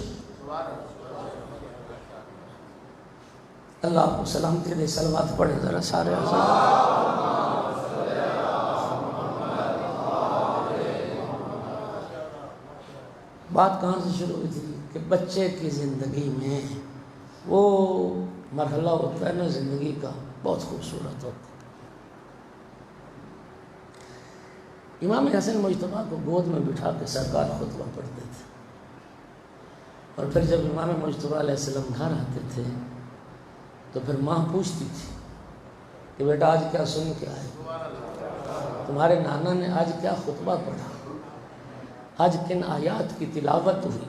S2: اللہ آپ کو سلامتی دے، صلوات پڑھیں ذرا سارے بات کہاں سے شروع ہوئی تھی کہ بچے کی زندگی میں وہ مرحلہ ہوتا ہے نا زندگی کا، بہت خوبصورت ہوتا ہے۔ امام حسن مجتبیٰ کو گود میں بٹھا کے سرکار خطبہ پڑھتے تھے، اور پھر جب امام مجتبیٰ علیہ السلام گھر آتے تھے تو پھر ماں پوچھتی تھی کہ بیٹا آج کیا سن کے آئے، تمہارے نانا نے آج کیا خطبہ پڑھا، آج کن آیات کی تلاوت ہوئی۔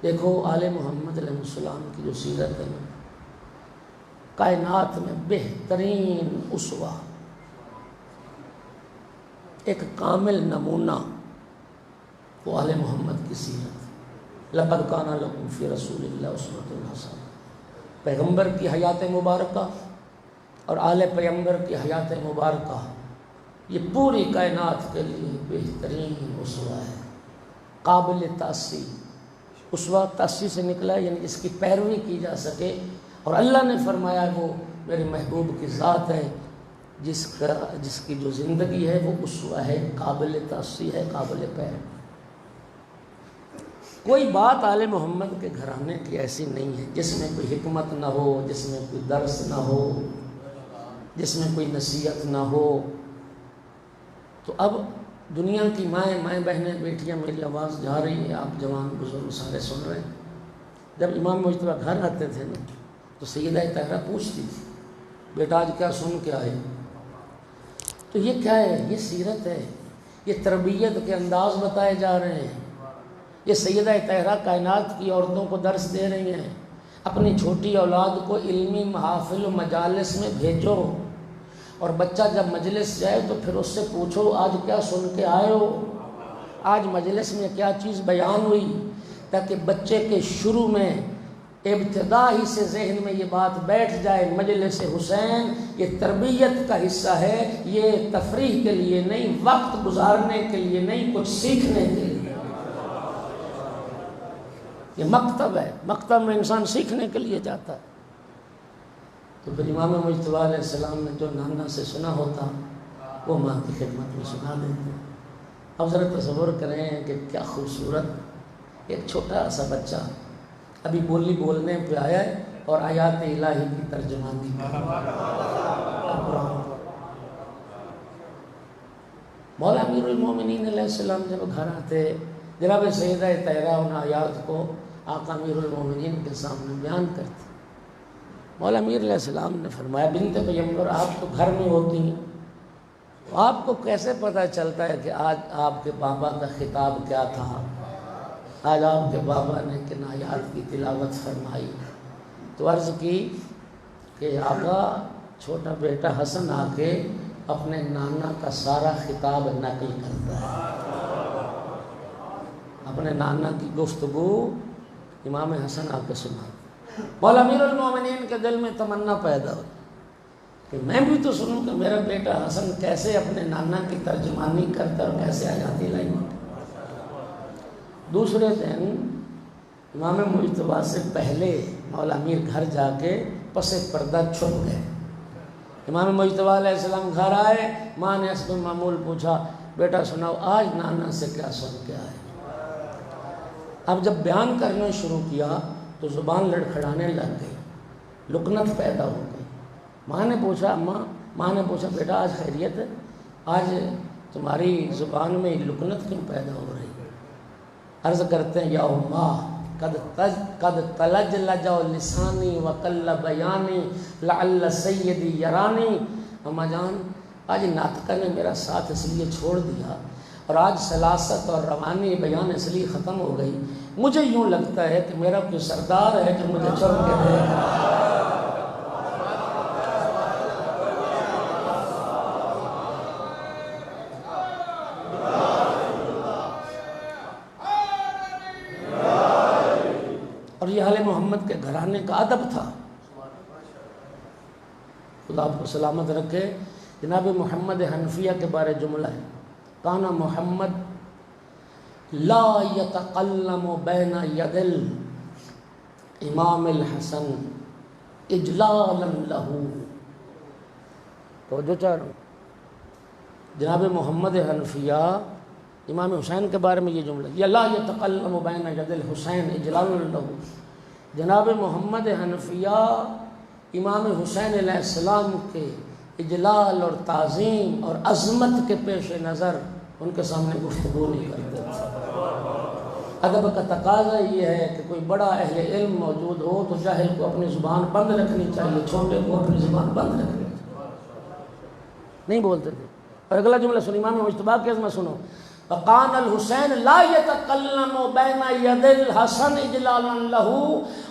S2: دیکھو آل محمد علیہ السلام کی جو سیرت ہے نا، کائنات میں بہترین اسوہ، ایک کامل نمونہ وہ آل محمد کی سیرت۔ لقد کان لکم فی رسول اللہ اسوۃ حسنہ، پیغمبر کی حیات مبارکہ اور آل پیغمبر کی حیات مبارکہ یہ پوری کائنات کے لیے بہترین اسوہ ہے، قابل تأسی۔ اسوہ تأسی سے نکلا ہے، یعنی اس کی پیروی کی جا سکے، اور اللہ نے فرمایا وہ میرے محبوب کی ذات ہے جس کی جو زندگی ہے وہ اسوہ ہے، قابل تأسی ہے، قابل پیروی۔ کوئی بات آل محمد کے گھرانے کی ایسی نہیں ہے جس میں کوئی حکمت نہ ہو، جس میں کوئی درس نہ ہو، جس میں کوئی نصیحت نہ ہو۔ تو اب دنیا کی مائیں بہنیں بیٹیاں، میری آواز جا رہی ہے، آپ جوان بزرگ سارے سن رہے ہیں۔ جب امام مجتبیٰ گھر آتے تھے نا تو سیدہ طاہرہ پوچھتی تھی بیٹا آج کیا سن کے آئے، تو یہ کیا ہے، یہ سیرت ہے، یہ تربیت کے انداز بتائے جا رہے ہیں۔ یہ سیدہ طاہرہ کائنات کی عورتوں کو درس دے رہی ہیں، اپنی چھوٹی اولاد کو علمی محافل و مجالس میں بھیجو، اور بچہ جب مجلس جائے تو پھر اس سے پوچھو آج کیا سن کے آئے ہو، آج مجلس میں کیا چیز بیان ہوئی، تاکہ بچے کے شروع میں ابتدا ہی سے ذہن میں یہ بات بیٹھ جائے، مجلس حسین یہ تربیت کا حصہ ہے، یہ تفریح کے لیے نہیں، وقت گزارنے کے لیے نہیں، کچھ سیکھنے کے لیے۔ یہ مکتب ہے، مکتب میں انسان سیکھنے کے لیے جاتا ہے۔ تو پھر امام مجتبیٰ علیہ السلام نے جو نانا سے سنا ہوتا وہ ماں کی خدمت میں سنا دیتے۔ اب ذرا تصور کریں کہ کیا خوبصورت، ایک چھوٹا سا بچہ ابھی بولی بولنے پہ آیا ہے اور آیات الہی کی ترجمانی کر رہا ہے۔ مولا امیر المومنین علیہ السلام جب گھر آتے، جناب سیدہ طاہرہ ان آیات کو آقا امیر المومنین کے سامنے بیان کرتے۔ مولا امیر علیہ السلام نے فرمایا بنت پیغمبر آپ تو گھر میں ہوتی ہیں، تو آپ کو کیسے پتہ چلتا ہے کہ آج آپ کے بابا کا خطاب کیا تھا، آج آپ کے بابا نے کن آیات کی تلاوت فرمائی؟ تو عرض کی کہ آقا چھوٹا بیٹا حسن آ کے اپنے نانا کا سارا خطاب نقل کرتا ہے، اپنے نانا کی گفتگو امام حسن آ کے سنا۔ مولا امیر المومنین کے دل میں تمنا پیدا ہوئی کہ میں بھی تو سنوں کہ میرا بیٹا حسن کیسے اپنے نانا کی ترجمانی کرتا اور کیسے آیات الہی۔ دوسرے دن امام مجتبیٰ سے پہلے مولا امیر گھر جا کے پس پردہ چھپ گئے۔ امام مجتبیٰ علیہ السلام گھر آئے، ماں نے حسب معمول پوچھا بیٹا سناؤ آج نانا سے کیا سن کے آئے۔ اب جب بیان کرنا شروع کیا تو زبان لڑکھڑانے لگ گئی، لکنت پیدا ہو گئی۔ ماں نے پوچھا بیٹا آج خیریت ہے، آج تمہاری زبان میں لکنت کیوں پیدا ہو رہی ہے؟ عرض کرتے ہیں یا اماں قد تلجلج لسانی وقل بیانی لعل سیدی یرانی۔ اماں جان آج ناطقہ نے میرا ساتھ اس لیے چھوڑ دیا اور آج سلاست اور روانی بیان اس لیے ختم ہو گئی، مجھے یوں لگتا ہے کہ میرا کوئی سردار ہے جو مجھے چھوڑ کے دے گا۔ اور یہ آل محمد کے گھرانے کا ادب تھا۔ خدا آپ کو سلامت رکھے۔ جناب محمد حنفیہ کے بارے جملہ ہے کانا محمد لا یتقلم بین ید الامام الحسن اجلالا لہو۔ توجہ چاہ رہا ہوں، جناب محمد حنفیہ امام حسین کے بارے میں یہ جملہ یا لا یتقلم بین ید الحسین اجلالا لہو۔ جناب محمد حنفیہ امام حسین علیہ السلام کے اجلال اور تعظیم اور عظمت کے پیش نظر ان کے سامنے گفتگو نہیں کرتے تھے۔ ادب کا تقاضا یہ ہے کہ کوئی بڑا اہل علم موجود ہو تو جاہل کو اپنی زبان بند رکھنی چاہیے، چھوٹے کو اپنی زبان بند رکھنی چاہیے، نہیں بولتے تھے۔ اور اگلا جملہ سنو، امام مجتبیٰ کے عظمت سنو، وقان الحسین لا یتکلم بین ید الحسن اجلالا لہ،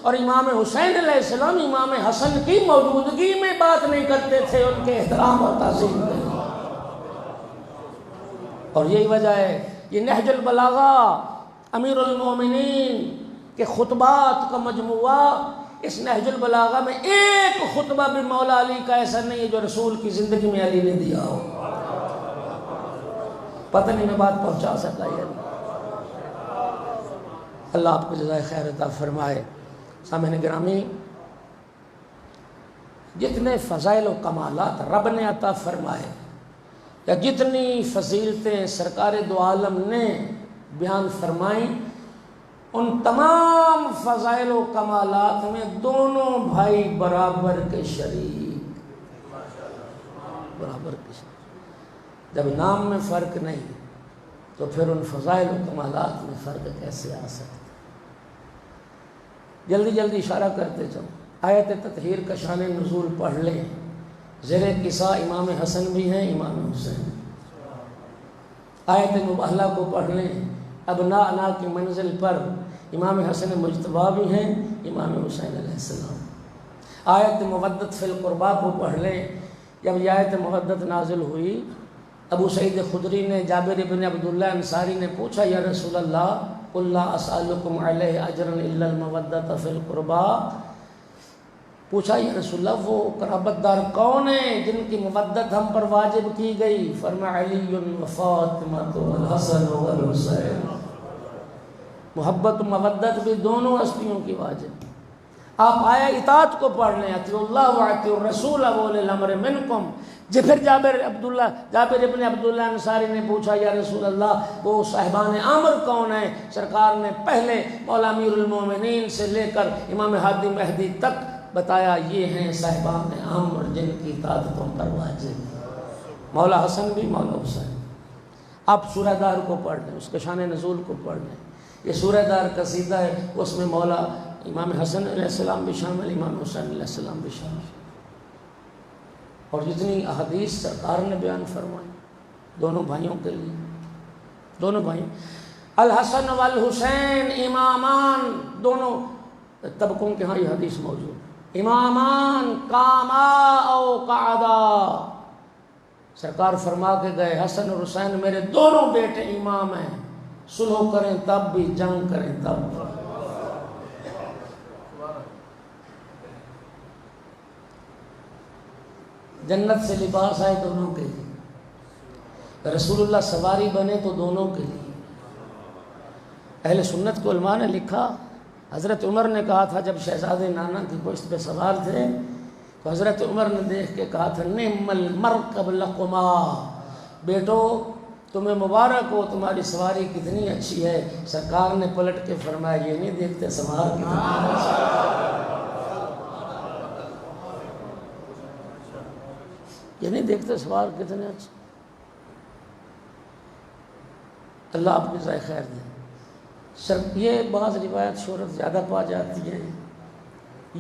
S2: اور امام حسین علیہ السلام امام حسن کی موجودگی میں بات نہیں کرتے تھے، ان کے احترام اور تعظیم میں۔ اور یہی وجہ ہے یہ نہج البلاغہ امیر المومنین کے خطبات کا مجموعہ، اس نہج البلاغہ میں ایک خطبہ بھی مولا علی کا ایسا نہیں ہے جو رسول کی زندگی میں علی نے دیا ہو۔ پتہ نہیں میں بات پہنچا سکا یا نہیں۔ اللہ آپ کو جزائے خیر عطا فرمائے۔ سامعین گرامی، جتنے فضائل و کمالات رب نے عطا فرمائے یا جتنی فضیلتیں سرکار دو عالم نے بیان فرمائیں، ان تمام فضائل و کمالات میں دونوں بھائی برابر کے شریک، برابر کے شریک۔ جب نام میں فرق نہیں تو پھر ان فضائل و کمالات میں فرق کیسے آ سکتا؟ جلدی جلدی اشارہ کرتے چلو، آیت تطہیر کا شان نزول پڑھ لیں۔ زیر قصہ امام حسن بھی ہیں، امام حسین۔ آیت مبہلہ کو پڑھ لیں، ابناء کی منزل پر امام حسن مجتبیٰ بھی ہیں، امام حسین علیہ السلام۔ آیت مودت فی القربہ کو پڑھ لیں۔ جب یہ آیت مودت نازل ہوئی، ابو سعید خدری نے جابر بن عبداللہ انصاری نے پوچھا، یا رسول اللہ قل لا اسألکم علیہ اجرا الا المودۃ فی القربہ، پوچھا یا رسول اللہ وہ قرابت دار کون ہیں جن کی مودت ہم پر واجب کی گئی؟ فرمایا علی و فاطمہ والحسن والحسین، محبت و مودت بھی دونوں ہستیوں کی واجب۔ آپ آیا اطاعت کو پڑھ لیں، اطیعوا اللہ واطیعوا الرسول واولی الامر منکم۔ پھر جابر ابن عبداللہ انصاری نے پوچھا، یا رسول اللہ وہ صاحبان امر کون ہیں؟ سرکار نے پہلے مولا امیر المومنین سے لے کر امام ہادی مہدی تک بتایا، یہ ہیں صاحبان امر جن کی اطاعت تم پر واجب، مولا حسن بھی مولا حسین۔ آپ سورہ دار کو پڑھ لیں، اس کے شان نزول کو پڑھ لیں۔ یہ سورہ دار قصیدہ ہے، اس میں مولا امام حسن علیہ السلام بھی شامل، امام حسین علیہ السلام بھی شامل، اور جتنی احادیث سرکار نے بیان فرمائی دونوں بھائیوں کے لیے، دونوں بھائی الحسن والحسین امامان، دونوں طبقوں کے ہاں یہ حدیث موجود، امامان قاما او قعدا، سرکار فرما کے گئے حسن اور حسین میرے دونوں بیٹے امام ہیں، سلو کریں تب بھی، جنگ کریں تب بھی۔ جنت سے لباس آئے دونوں کے لیے، رسول اللہ سواری بنے تو دونوں کے لیے۔ اہل سنت کو علماء نے لکھا، حضرت عمر نے کہا تھا جب شہزادے نانا کی گوشت پہ سوار تھے تو حضرت عمر نے دیکھ کے کہا تھا نعم المرکب لکما، بیٹو تمہیں مبارک ہو، تمہاری سواری کتنی اچھی ہے۔ سرکار نے پلٹ کے فرمایا یہ نہیں دیکھتے سوار کتنی اچھی، یہ نہیں دیکھتے سوار کتنے اچھے۔ اللہ آپ کی جزائے خیر دے۔ یہ بعض روایت شہرت زیادہ پا جاتی ہے،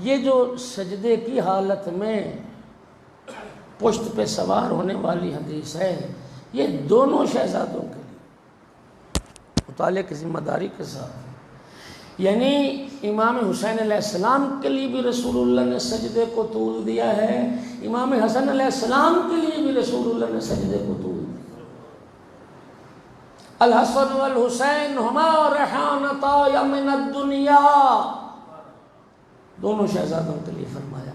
S2: یہ جو سجدے کی حالت میں پشت پہ سوار ہونے والی حدیث ہے، یہ دونوں شہزادوں کے لیے مطالعے کی ذمہ داری کے ساتھ، یعنی امام حسین علیہ السلام کے لیے بھی رسول اللہ نے سجدے کو طول دیا ہے، امام حسن علیہ السلام کے لیے بھی رسول اللہ نے سجدے کو طول دیا۔ الحسن والحسین ہما ریحانتا من الدنیا، دونوں شہزادوں کے لیے فرمایا۔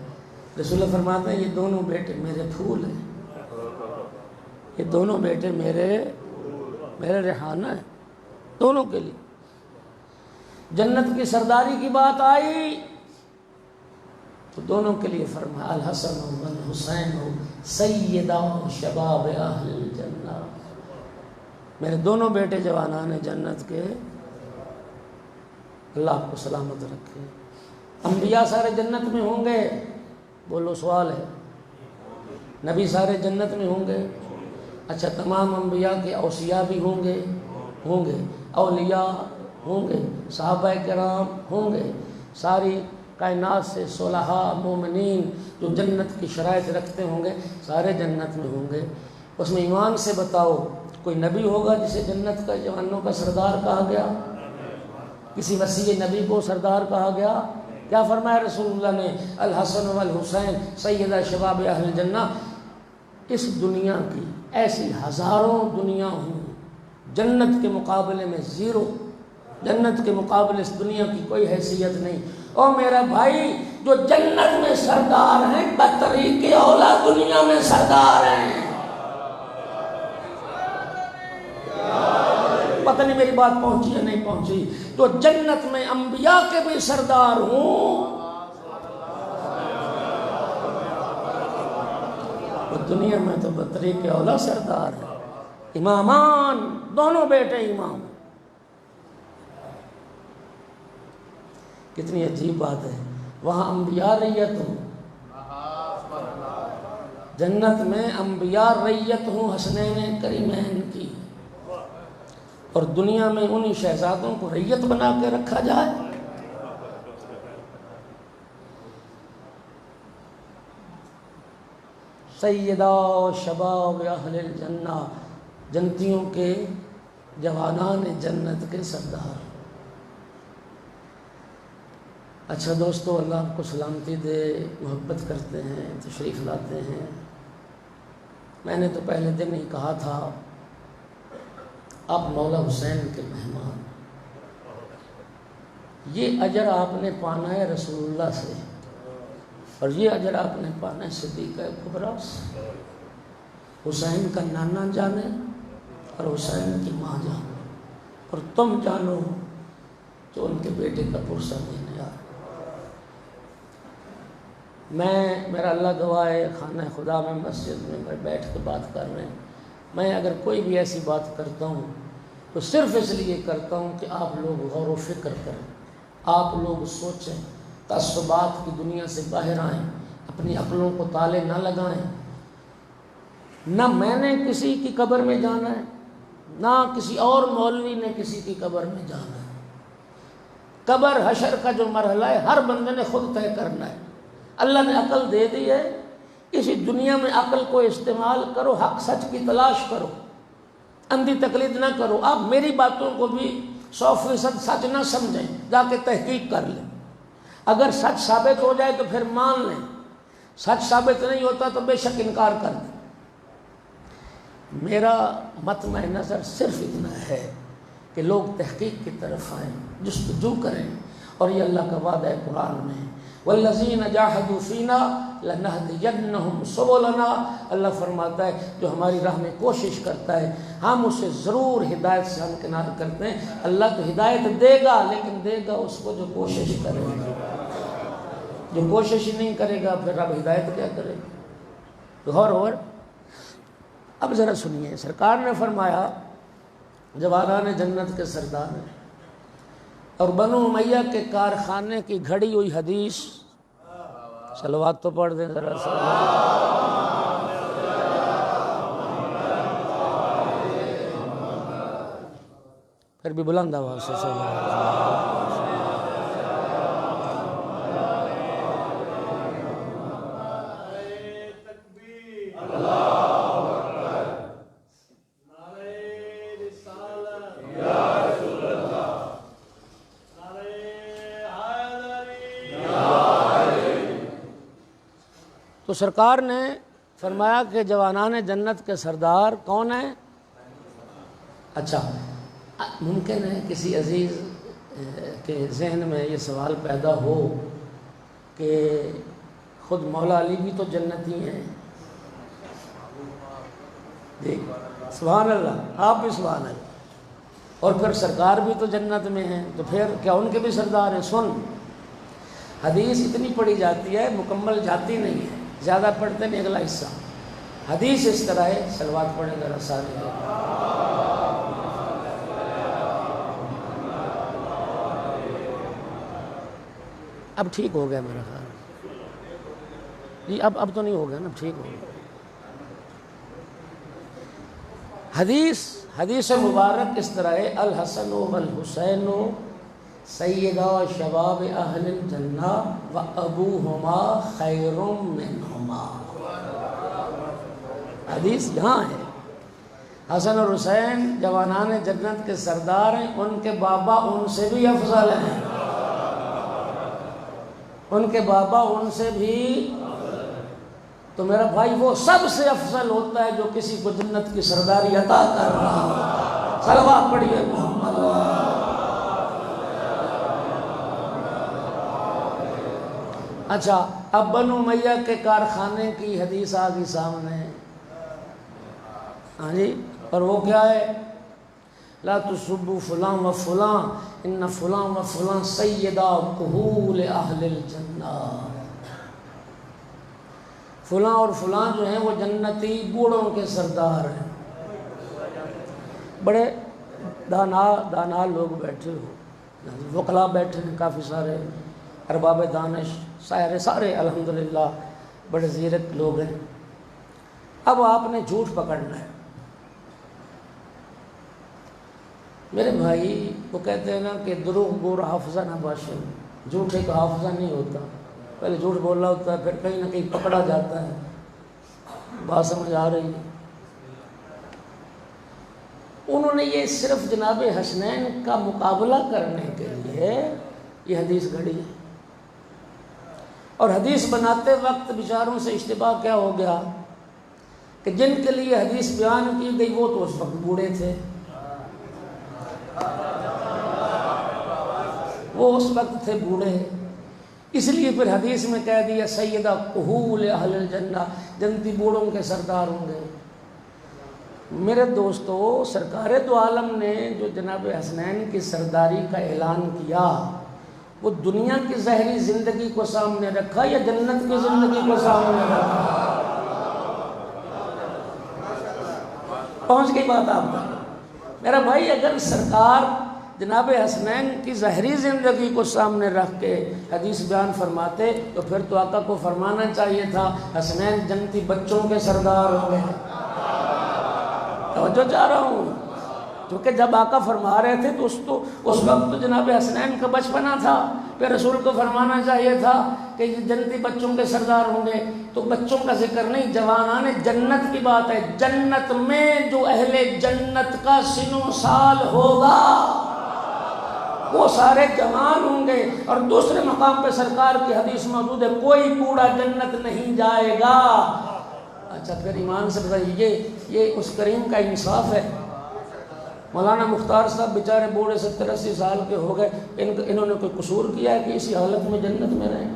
S2: رسول اللہ فرماتے ہیں یہ دونوں بیٹے میرے پھول ہیں، یہ دونوں بیٹے میرے ریحانہ ہیں، دونوں کے لیے۔ جنت کی سرداری کی بات آئی تو دونوں کے لیے فرمایا الحسن والحسین سیدا شباب اہل الجنہ، میرے دونوں بیٹے جوانان جنت کے، اللہ آپ کو سلامت رکھے۔ انبیاء سارے جنت میں ہوں گے؟ بولو سوال ہے، نبی سارے جنت میں ہوں گے؟ اچھا تمام انبیاء کے اوصیاء بھی ہوں گے؟ اولیاء ہوں گے، صحابہ کرام ہوں گے، ساری کائنات سے صلحاء مومنین جو جنت کی شرائط رکھتے ہوں گے سارے جنت میں ہوں گے۔ اس میں ایمان سے بتاؤ کوئی نبی ہوگا جسے جنت کا جوانوں کا سردار کہا گیا؟ کسی مسیح نبی کو سردار کہا گیا؟ کیا فرمایا رسول اللہ نے؟ الحسن والحسین سیدہ شباب اہل جنہ۔ اس دنیا کی ایسی ہزاروں دنیا ہوں، جنت کے مقابلے میں زیرو، جنت کے مقابلے اس دنیا کی کوئی حیثیت نہیں۔ او میرا بھائی، جو جنت میں سردار ہیں بطریق اولا دنیا میں سردار ہیں۔ پتہ نہیں میری بات پہنچی یا نہیں پہنچی؟ جو جنت میں انبیاء کے بھی سردار ہوں، دنیا میں تو بطریق اولا سردار ہے۔ امامان، دونوں بیٹے امام۔ کتنی عجیب بات ہے، وہاں انبیاء ریت ہوں، جنت میں انبیاء ریت ہوں حسنین کریمین کی، اور دنیا میں انہی شہزادوں کو ریت بنا کے رکھا جائے۔ سیدہ شباب اہل الجنہ، جنتیوں کے جوانان جنت کے سردار۔ اچھا دوستو، اللہ آپ کو سلامتی دے، محبت کرتے ہیں، تشریف لاتے ہیں۔ میں نے تو پہلے دن ہی کہا تھا آپ مولا حسین کے مہمان، یہ اجر آپ نے پانا ہے رسول اللہ سے، اور یہ اجر آپ نے پانا ہے صدیقہ کبریٰ سے۔ حسین کا نانا جانے اور حسین کی ماں جانے، اور تم جانو جو ان کے بیٹے کا پرسہ دینے آ۔ میرا اللہ گواہ ہے، خانہ خدا میں مسجد میں بیٹھ کے بات کر رہے ہیں، میں اگر کوئی بھی ایسی بات کرتا ہوں تو صرف اس لیے کرتا ہوں کہ آپ لوگ غور و فکر کریں، آپ لوگ سوچیں، تعصبات کی دنیا سے باہر آئیں، اپنی عقلوں کو تالے نہ لگائیں۔ نہ میں نے کسی کی قبر میں جانا ہے، نہ کسی اور مولوی نے کسی کی قبر میں جانا ہے۔ قبر حشر کا جو مرحلہ ہے ہر بندے نے خود طے کرنا ہے۔ اللہ نے عقل دے دی ہے، اسی دنیا میں عقل کو استعمال کرو، حق سچ کی تلاش کرو، اندھی تقلید نہ کرو۔ آپ میری باتوں کو بھی 100% سچ نہ سمجھیں، جا کے تحقیق کر لیں۔ اگر سچ ثابت ہو جائے تو پھر مان لیں، سچ ثابت نہیں ہوتا تو بے شک انکار کر دیں۔ میرا مطمع نظر صرف اتنا ہے کہ لوگ تحقیق کی طرف آئیں، جستجو کریں، اور یہ اللہ کا وعدہ ہے قرآن میں، والذین جاہدوا فینا لنہدینہم سبلنا۔ اللہ فرماتا ہے جو ہماری راہ میں کوشش کرتا ہے ہم اسے ضرور ہدایت سے ہمکنار کرتے ہیں۔ اللہ تو ہدایت دے گا، لیکن دے گا اس کو جو کوشش کرے گا۔ جو کوشش ہی نہیں کرے گا پھر رب ہدایت کیا کرے گا؟ غور۔ اب ذرا سنیے، سرکار نے فرمایا جوانان جنت کے سردار ہیں، اور بنو امیہ کے کارخانے کی گھڑی ہوئی حدیث، صلوات تو پڑھ دیں ذرا سا۔ پھر بھی بلند آواز سے تو سرکار نے فرمایا کہ جوانان جنت کے سردار کون ہیں؟ اچھا، ممکن ہے کسی عزیز کے ذہن میں یہ سوال پیدا ہو کہ خود مولا علی بھی تو جنتی ہیں۔ دیکھ، سبحان اللہ، آپ بھی سبحان اللہ، اور پھر سرکار بھی تو جنت میں ہیں، تو پھر کیا ان کے بھی سردار ہیں؟ سن، حدیث اتنی پڑھی جاتی ہے، مکمل جاتی نہیں ہے، زیادہ پڑھتے نہیں اگلا حصہ۔ حدیث اس طرح ہے، صلوات پڑھیں ذرا سارے۔ اب ٹھیک ہو گیا میرا خیال جی، اب تو نہیں ہو گیا نا، ٹھیک ہو گیا۔ حدیث مبارک اس طرح ہے: الحسن والحسین سیدا شباب اہل الجنہ و ابوہما خیر منہما. حدیث یہاں ہے، حسن اور حسین جوانان جنت کے سردار ہیں، ان کے بابا ان سے بھی افضل ہیں، ان کے بابا ان سے بھی. تو میرا بھائی وہ سب سے افضل ہوتا ہے جو کسی کو جنت کی سرداری عطا کر رہا ہو. صلوات پڑھیے محمد. اچھا، اب بنو امیہ کے کارخانے کی حدیث آ گئی سامنے. ہاں جی، اور وہ کیا ہے؟ لا تسبوا فلاں و فلاں ان فلاں و فلاں سیدا کہول اہل الجنہ. فلاں اور فلاں جو ہیں وہ جنتی بوڑھوں کے سردار ہیں. بڑے دانا لوگ بیٹھے ہو، وکلا بیٹھے ہیں کافی سارے، ارباب دانش سارے الحمدللہ بڑے زیرک لوگ ہیں. اب آپ نے جھوٹ پکڑنا ہے. میرے بھائی وہ کہتے ہیں نا کہ دروغ گور حافظہ نہ باشن. جھوٹے کا حافظہ نہیں ہوتا، پہلے جھوٹ بولنا ہوتا ہے، پھر کہیں نہ کہیں پکڑا جاتا ہے. بات سمجھ آ رہی ہے؟ انہوں نے یہ صرف جناب حسنین کا مقابلہ کرنے کے لیے یہ حدیث گھڑی ہے. اور حدیث بناتے وقت بیچاروں سے اشتباہ کیا ہو گیا کہ جن کے لیے حدیث بیان کی گئی وہ تو اس وقت بوڑھے تھے، وہ اس وقت تھے بوڑھے، اس لیے پھر حدیث میں کہہ دیا سیدہ کہول اہل الجنہ، جنتی بوڑھوں کے سردار ہوں گے. میرے دوستو، سرکار دو عالم نے جو جناب حسنین کی سرداری کا اعلان کیا وہ دنیا کی ظاہری زندگی کو سامنے رکھا یا جنت کی زندگی کو سامنے رکھا؟ پہنچ گئی بات آپ کا؟ میرا بھائی اگر سرکار جناب حسنین کی ظاہری زندگی کو سامنے رکھ کے حدیث بیان فرماتے تو پھر تو آقا کو فرمانا چاہیے تھا حسنین جنتی بچوں کے سردار ہو گئے. توجہ چاہ رہا ہوں، کیونکہ جب آقا فرما رہے تھے تو اس وقت تو جناب حسنین کا بچپنا تھا. پھر رسول کو فرمانا چاہیے تھا کہ یہ جنتی بچوں کے سردار ہوں گے. تو بچوں کا ذکر نہیں، جوانان جنت کی بات ہے. جنت میں جو اہل جنت کا سنو سال ہوگا وہ سارے جوان ہوں گے. اور دوسرے مقام پہ سرکار کی حدیث موجود ہے کوئی بوڑھا جنت نہیں جائے گا. اچھا پھر ایمان سے بتائیے یہ اس کریم کا انصاف ہے؟ مولانا مختار صاحب بیچارے بوڑھے 70-80 سال کے ہو گئے، انہوں نے کوئی قصور کیا ہے کہ اسی حالت میں جنت میں رہیں؟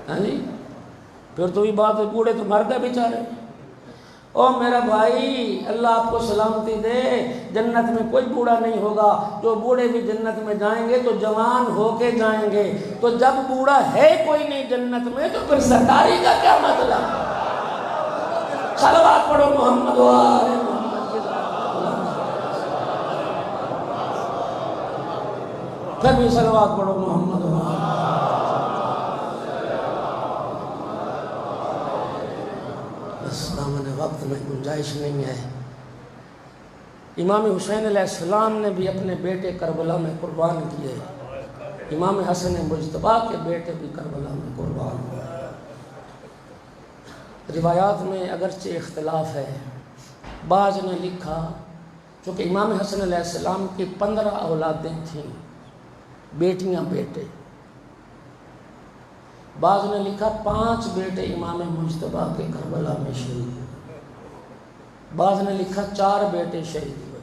S2: ہاں جی، پھر تو یہ بات ہے بوڑھے تو مر گئے بیچارے. او میرا بھائی اللہ آپ کو سلامتی دے، جنت میں کوئی بوڑھا نہیں ہوگا. جو بوڑھے بھی جنت میں جائیں گے تو جوان ہو کے جائیں گے. تو جب بوڑھا ہے کوئی نہیں جنت میں تو پھر سرداری کا کیا مطلب؟ صلوات پڑھو محمد و آل محمد. پھر بھی صلوات پڑھو محمد و آل. وقت میں گنجائش نہیں ہے. امام حسین علیہ السلام نے بھی اپنے بیٹے کربلا میں قربان کیے. امام حسن مجتبیٰ کے بیٹے بھی کربلا میں قربان ہوئے. روایات میں اگرچہ اختلاف ہے. بعض نے لکھا چونکہ امام حسن علیہ السلام کی 15 اولادیں تھیں، بیٹیاں بیٹے. بعض نے لکھا 5 بیٹے امام مجتبیٰ کے کربلا میں شہید ہوئے. بعض نے لکھا 4 بیٹے شہید ہوئے.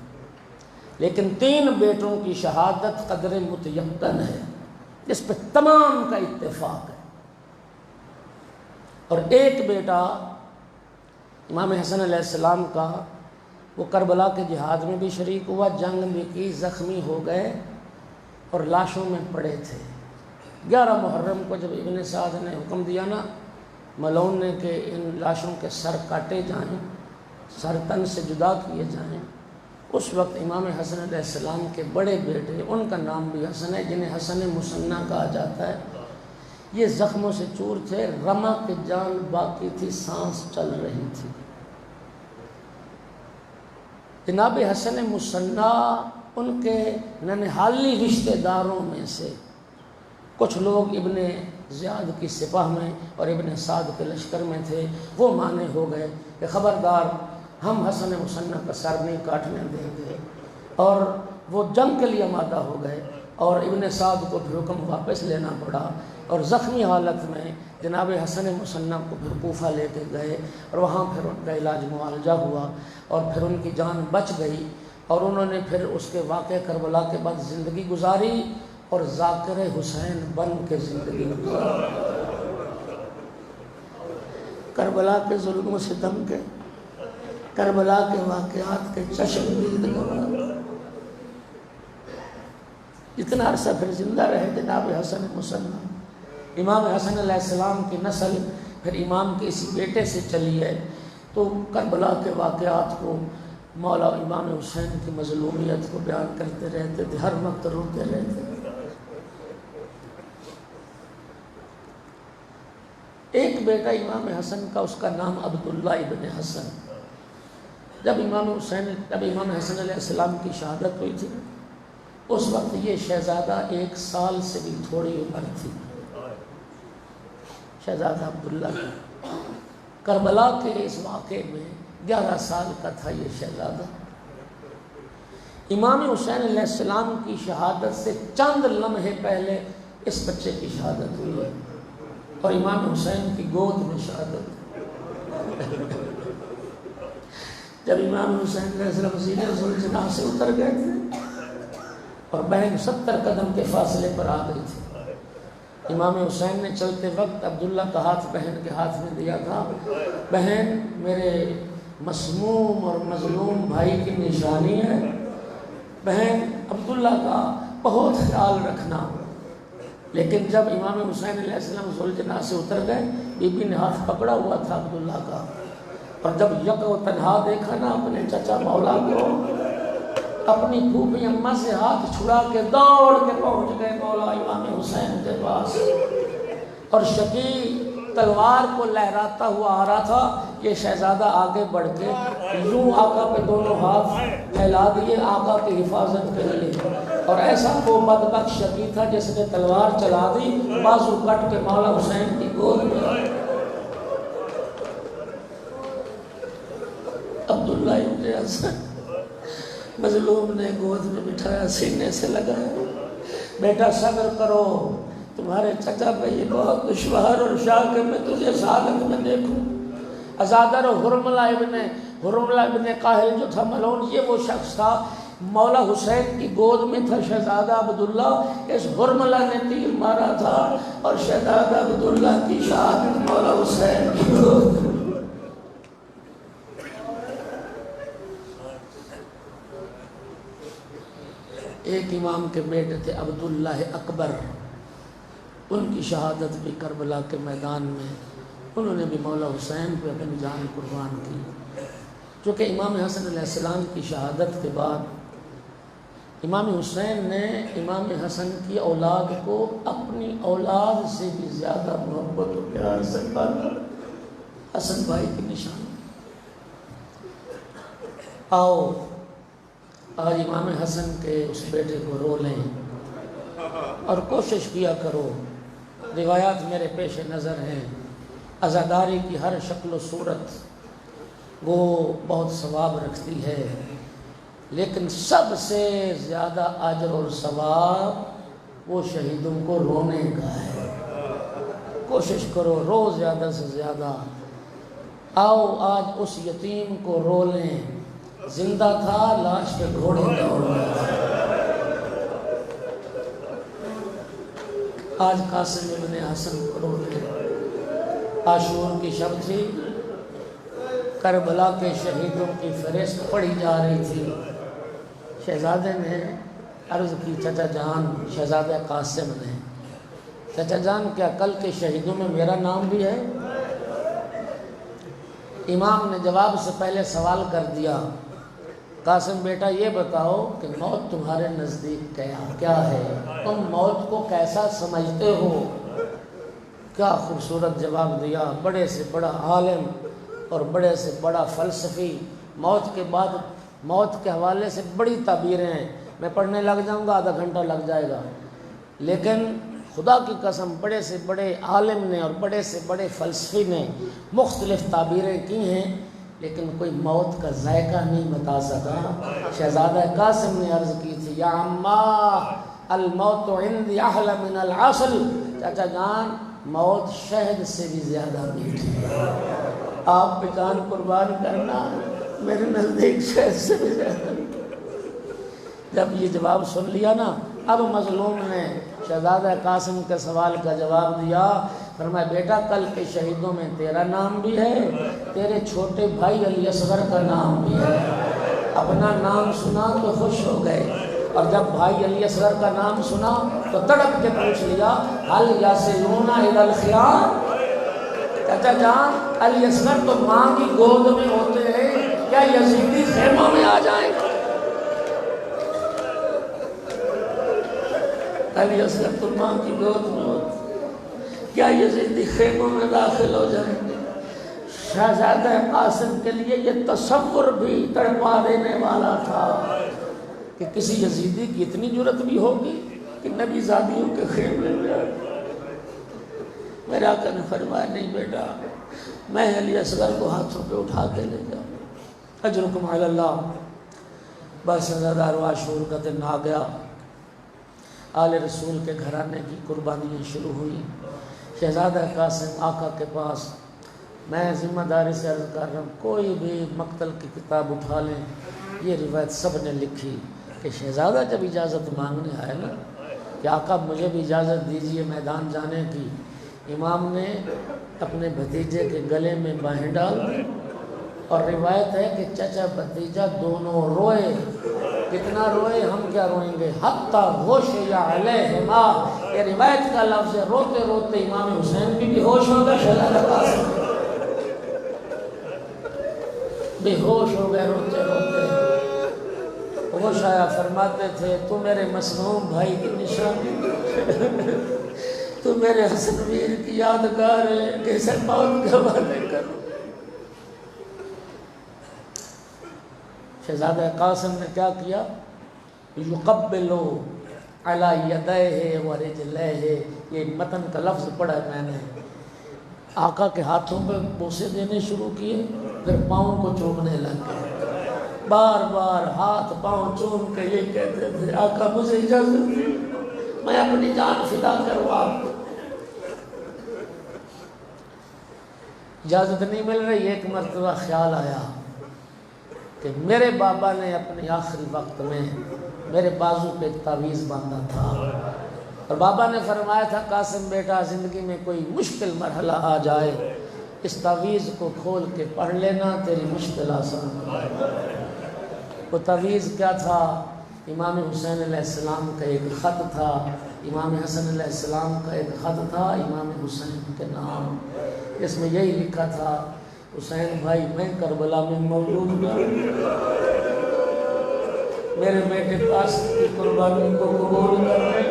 S2: لیکن 3 بیٹوں کی شہادت قدر متیقن ہے جس پہ تمام کا اتفاق ہے. اور ایک بیٹا امام حسن علیہ السلام کا وہ کربلا کے جہاد میں بھی شریک ہوا، جنگ میں کی، زخمی ہو گئے اور لاشوں میں پڑے تھے. 11 محرم کو جب ابن سعد نے حکم دیا نا ملعون نے کہ ان لاشوں کے سر کاٹے جائیں، سر تن سے جدا کیے جائیں، اس وقت امام حسن علیہ السلام کے بڑے بیٹے، ان کا نام بھی حسن ہے جنہیں حسن مثنی کہا جاتا ہے، یہ زخموں سے چور تھے. رمق جان باقی تھی، سانس چل رہی تھی. جناب حسن مصنع ان کے ننہالی رشتہ داروں میں سے کچھ لوگ ابن زیاد کی سپاہ میں اور ابن سعد کے لشکر میں تھے، وہ مانے ہو گئے کہ خبردار ہم حسن مصنع کا سر نہیں کاٹنے دیں گے، اور وہ جنگ کے لیے آمادہ ہو گئے، اور ابن سعد کو پھر حکم واپس لینا پڑا، اور زخمی حالت میں جناب حسن مصنع کو پھر کوفہ لے کے گئے، اور وہاں پھر ان کا علاج معالجہ ہوا، اور پھر ان کی جان بچ گئی، اور انہوں نے پھر اس کے واقعہ کربلا کے بعد زندگی گزاری، اور ذاکر حسین بن کے زندگی گزاری، کربلا کے ظلم و ستم کے، کربلا کے واقعات کے چشمدید گواہ، جتنا عرصہ پھر زندہ رہے جناب حسن مصنع۔ امام حسن علیہ السلام کی نسل پھر امام کے اسی بیٹے سے چلی ہے، تو کربلا کے واقعات کو، مولا امام حسین کی مظلومیت کو بیان کرتے رہتے تھے، ہر وقت روتے رہتے تھے۔ ایک بیٹا امام حسن کا، اس کا نام عبداللہ ابن حسن، جب امام حسن علیہ السلام کی شہادت ہوئی تھی اس وقت یہ شہزادہ 1 سال سے بھی تھوڑی عمر تھی، شہزادہ عبداللہ کی۔ کربلا کے اس واقعے میں 11 سال کا تھا یہ شہزادہ۔ امام حسین علیہ السلام کی شہادت سے چند لمحے پہلے اس بچے کی شہادت ہوئی ہے، اور امام حسین کی گود میں شہادت۔ جب امام حسین علیہ السلام زینہ ذوالجناح سے اتر گئے تھے اور بہن 70 قدم کے فاصلے پر آ گئی تھی، امام حسین نے چلتے وقت عبداللہ کا ہاتھ بہن کے ہاتھ میں دیا تھا، بہن میرے مسموم اور مظلوم بھائی کی نشانی ہے، بہن عبداللہ کا بہت خیال رکھنا۔ لیکن جب امام حسین علیہ السلام ذوالجناح سے اتر گئے، بی بی نے ہاتھ پکڑا ہوا تھا عبداللہ کا، اور جب یک و تنہا دیکھا نا اپنے چچا مولا کو، اپنی پھوپھی اماں سے ہاتھ چھڑا کے دوڑ کے پہنچ گئے مولا امام حسین کے پاس، اور شقی تلوار کو لہراتا ہوا آ رہا تھا۔ یہ شہزادہ آگے بڑھ کے یوں آقا پہ دونوں ہاتھ پھیلا دیے آقا کی حفاظت کے لیے، اور ایسا وہ بدبخت شقی تھا جس نے تلوار چلا دی، بازو کٹ کے مولا حسین کی گود میں عبداللہ ابن حسن مظلوم نے گود میں بٹھایا، سینے سے لگایا، بیٹا صبر کرو، تمہارے چچا پہ یہ بہت دشوار اور شاک ہے، میں تجھے سعادت میں دیکھوں۔ ازادر حرملہ ابن قاہل جو تھا ملعون، یہ وہ شخص تھا مولا حسین کی گود میں تھا شہزادہ عبداللہ، اس حرملہ نے تیر مارا تھا، اور شہزادہ عبداللہ کی شہادت مولا حسین کی گود میں۔ ایک امام کے بیٹے تھے عبداللہ اکبر، ان کی شہادت بھی کربلا کے میدان میں، انہوں نے بھی مولا حسین پہ اپنی جان قربان کی۔ چونکہ امام حسن علیہ السلام کی شہادت کے بعد امام حسین نے امام حسن کی اولاد کو اپنی اولاد سے بھی زیادہ محبت و پیار سے پالا، حسن بھائی کی نشانی۔ آؤ آج امام حسن کے اس بیٹے کو رو لیں اور کوشش کیا کرو، روایات میرے پیش نظر ہیں، عزاداری کی ہر شکل و صورت وہ بہت ثواب رکھتی ہے، لیکن سب سے زیادہ اجر اور ثواب وہ شہیدوں کو رونے کا ہے۔ کوشش کرو، رو زیادہ سے زیادہ۔ آؤ آج اس یتیم کو رو لیں، زندہ تھا لاش پہ گھوڑے دوڑ رہے، آج قاسم ابن حسن کو رو لیں۔ عاشور کی شب تھی، کربلا کے شہیدوں کی فہرست پڑھی جا رہی تھی، شہزادے نے عرض کی چچا جان، شہزادہ قاسم نے، چچا جان کیا کل کے شہیدوں میں میرا نام بھی ہے؟ امام نے جواب سے پہلے سوال کر دیا، قاسم بیٹا یہ بتاؤ کہ موت تمہارے نزدیک کیا ہے، تم موت کو کیسا سمجھتے ہو؟ کیا خوبصورت جواب دیا، بڑے سے بڑا عالم اور بڑے سے بڑا فلسفی، موت کے بعد موت کے حوالے سے بڑی تعبیریں ہیں، میں پڑھنے لگ جاؤں گا آدھا گھنٹہ لگ جائے گا، لیکن خدا کی قسم بڑے سے بڑے عالم نے اور بڑے سے بڑے فلسفی نے مختلف تعبیریں کی ہیں، لیکن کوئی موت کا ذائقہ نہیں بتا سکا۔ شہزادہ قاسم نے عرض کی تھی یا عمّا الموت عندی احلی من العسل، چاچا جان موت شہد سے بھی زیادہ میٹھی ہے، آپ پہ جان قربان کرنا میرے نزدیک شہد سے بھی زیادہ میٹھی۔ جب یہ جواب سن لیا نا، اب مظلوم نے شہزادہ قاسم کے سوال کا جواب دیا، فرمایا بیٹا کل کے شہیدوں میں تیرا نام بھی ہے، تیرے چھوٹے بھائی علی اصغر کا نام بھی ہے۔ اپنا نام سنا تو خوش ہو گئے، اور جب بھائی علی اصغر کا نام سنا تو تڑپ کے پوچھ لیا هل یصلون الی الخیام، چچا جان علی اصغر تو ماں کی گود میں ہوتے ہیں، کیا یزیدی خیموں میں آ جائیں گے؟ علی اصغر تو ماں کی گود میں ہوتے، کیا یزیدی خیموں میں داخل ہو جائیں گے؟ شہزادہ قاسم کے لیے یہ تصور بھی تڑپا دینے والا تھا کہ کسی یزیدی کی اتنی جرت بھی ہوگی کہ نبی زادیوں کے خیمے میں آ جائے۔ میرے آقا نے فرمایا نہیں بیٹا، میں علی اصغر کو ہاتھوں پہ اٹھا کے لے جاؤں، اجرکم علی اللہ۔ بس شہزادہ ارواح شعور کا دن آ گیا، آل رسول کے گھرانے کی قربانیاں شروع ہوئی۔ شہزادہ قاسم آقا کے پاس، میں ذمہ داری سے عرض کر رہا ہوں کوئی بھی مقتل کی کتاب اٹھا لیں، یہ روایت سب نے لکھی کہ شہزادہ جب اجازت مانگنے آئے نا کہ آقا مجھے بھی اجازت دیجئے میدان جانے کی، امام نے اپنے بھتیجے کے گلے میں باہیں ڈال دی، اور روایت ہے کہ چچا بھتیجا دونوں روئے، کتنا روئے ہم کیا روئیں گے، حتی غشی علیہما، یہ روایت کا لفظ ہے، روتے روتے امام حسین بھی ہوش ہو گئے، شہزادہ قاسم بے ہوش ہو گئے روتے روتے۔ ہوش آیا، فرماتے تھے تو میرے مظلوم بھائی کی نشانی، تو میرے حسن ویر کی یادگار ہے، کیسے موت کے حوالے کروں۔ شہزادہ قاسم نے کیا کیا، یقبلو علی یدیہ ورجلیہ، یہ متن کا لفظ پڑھا میں نے، آقا کے ہاتھوں پہ بوسے دینے شروع کیے، پھر پاؤں کو چومنے لگ گئے، بار بار ہاتھ پاؤں چوم کے یہ کہتے تھے آقا مجھے اجازت دی، میں اپنی جان فدا کروں آپ کو۔ اجازت نہیں مل رہی، ایک مرتبہ خیال آیا کہ میرے بابا نے اپنے آخری وقت میں میرے بازو پہ ایک تعویذ باندھا تھا، اور بابا نے فرمایا تھا قاسم بیٹا زندگی میں کوئی مشکل مرحلہ آ جائے اس تعویذ کو کھول کے پڑھ لینا، تیری مشکل آسان ہو جائے گی۔ وہ تعویذ کیا تھا، امام حسین علیہ السلام کا ایک خط تھا، امام حسن علیہ السلام کا ایک خط تھا امام حسین کے نام، اس میں یہی لکھا تھا حسین بھائی میں کربلا میں موجود ہوں، میرے بیٹے قاسم کی قربانی کو قبول کرنے،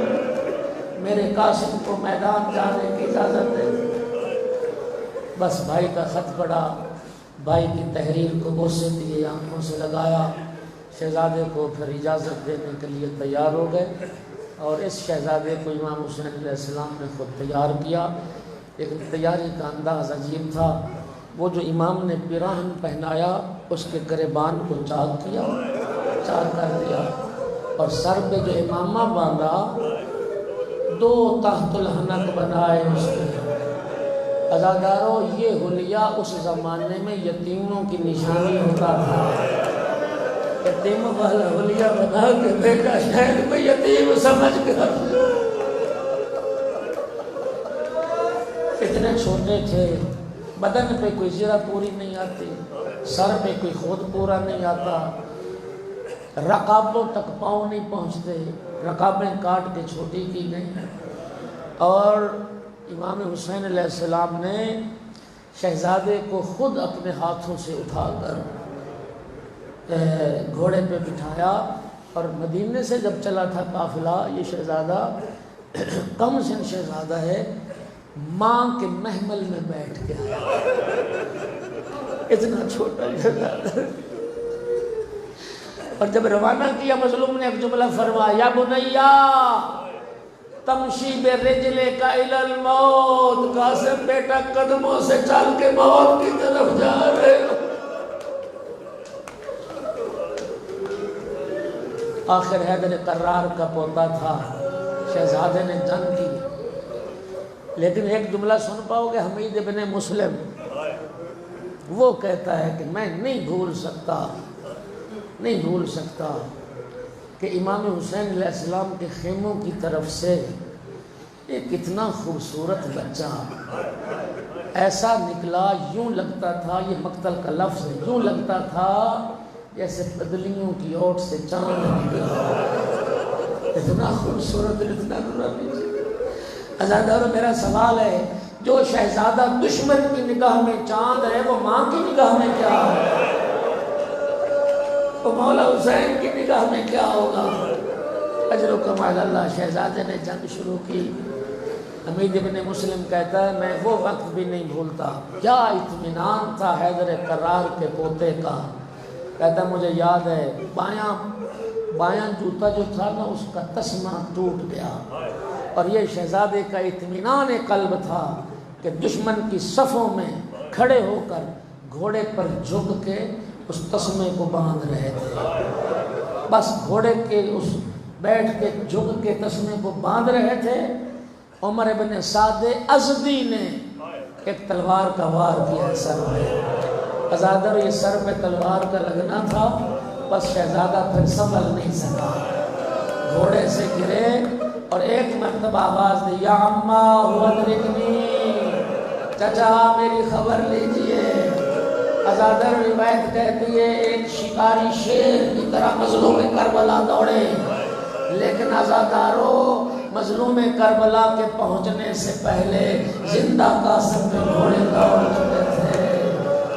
S2: میرے قاسم کو میدان جانے کی اجازت دے۔ بس بھائی کا خط پڑھا، بھائی کی تحریر کو بوسے دیے، آنکھوں سے لگایا، شہزادے کو پھر اجازت دینے کے لیے تیار ہو گئے، اور اس شہزادے کو امام حسین علیہ السلام نے خود تیار کیا، لیکن تیاری کا انداز عجیب تھا۔ وہ جو امام نے پیراہن پہنایا اس کے گریبان کو چاک کیا، چاک کر دیا، اور سر پہ جو امامہ باندھا 2 تحت الحنک بنائے اس کے۔ عزادارو یہ حلیہ اس زمانے میں یتیموں کی نشانی ہوتا تھا، یتیموں والا حلیہ بنا کے بیٹا شاید کوئی یتیم سمجھ کر، اتنے چھوٹے تھے، بدن پہ کوئی زرہ پوری نہیں آتی، سر پہ کوئی خود پورا نہیں آتا، رقابوں تک پاؤں نہیں پہنچتے، رقابیں کاٹ کے چھوٹی کی گئی ہیں۔ اور امام حسین علیہ السلام نے شہزادے کو خود اپنے ہاتھوں سے اٹھا کر گھوڑے پہ بٹھایا، اور مدینے سے جب چلا تھا قافلہ، یہ شہزادہ کم سن شہزادہ ہے، ماں کے محمل میں بیٹھ گیا، اتنا چھوٹا شہزادہ، اور جب روانہ کیا مظلوم نے ایک جملہ فرمایا یا بنیا تمشی برجلک الی الموت، قاسم بیٹا قدموں سے چل کے موت کی طرف جا رہے ہو۔ آخر حیدر قرار کا پوتا تھا، شہزادے نے جنگ کی، لیکن ایک جملہ سن پاؤ گے حمید ابن مسلم، وہ کہتا ہے کہ میں نہیں بھول سکتا کہ امام حسین علیہ السلام کے خیموں کی طرف سے ایک اتنا خوبصورت بچہ ایسا نکلا، یوں لگتا تھا، یہ مقتل کا لفظ ہے، یوں لگتا تھا جیسے بدلیوں کی اوٹ سے چاند نکلا، اتنا خوبصورت، اتنا نورانی۔ عزادارو میرا سوال ہے، جو شہزادہ دشمن کی نگاہ میں چاند ہے وہ ماں کی نگاہ میں کیا ہے؟ تو مولا حسین کی نگاہ میں کیا ہوگا؟ اجر و کمال اللہ۔ شہزادے نے جنگ شروع کی۔ حمید ابن مسلم کہتا ہے میں وہ وقت بھی نہیں بھولتا، کیا اطمینان تھا حیدر قرار کے پوتے کا۔ کہتا ہے مجھے یاد ہے بایاں جوتا جو تھا نا اس کا تسمہ ٹوٹ گیا، اور یہ شہزادے کا اطمینان قلب تھا کہ دشمن کی صفوں میں کھڑے ہو کر گھوڑے پر جھک کے اس تسمے کو باندھ رہے تھے، بس گھوڑے کے اس بیٹھ کے جھک کے تسمے کو باندھ رہے تھے۔ عمر بن سعد ازدی نے ایک تلوار کا وار کیا سر میں، عزادر یہ سر میں تلوار کا لگنا تھا، بس شہزادہ پھر سنبھل نہیں سکا، گھوڑے سے گرے اور ایک مرتبہ آواز دی یا عمّا ہوا ادرکنی، چچا میری خبر لیجئے۔ عزادر روایت کہتی ہے ایک شکاری شیر کی طرح مظلوم کربلا دوڑے، لیکن عزادارو مظلوم کربلا کے پہنچنے سے پہلے زندہ قاسم کے گھوڑے دوڑ چکے تھے۔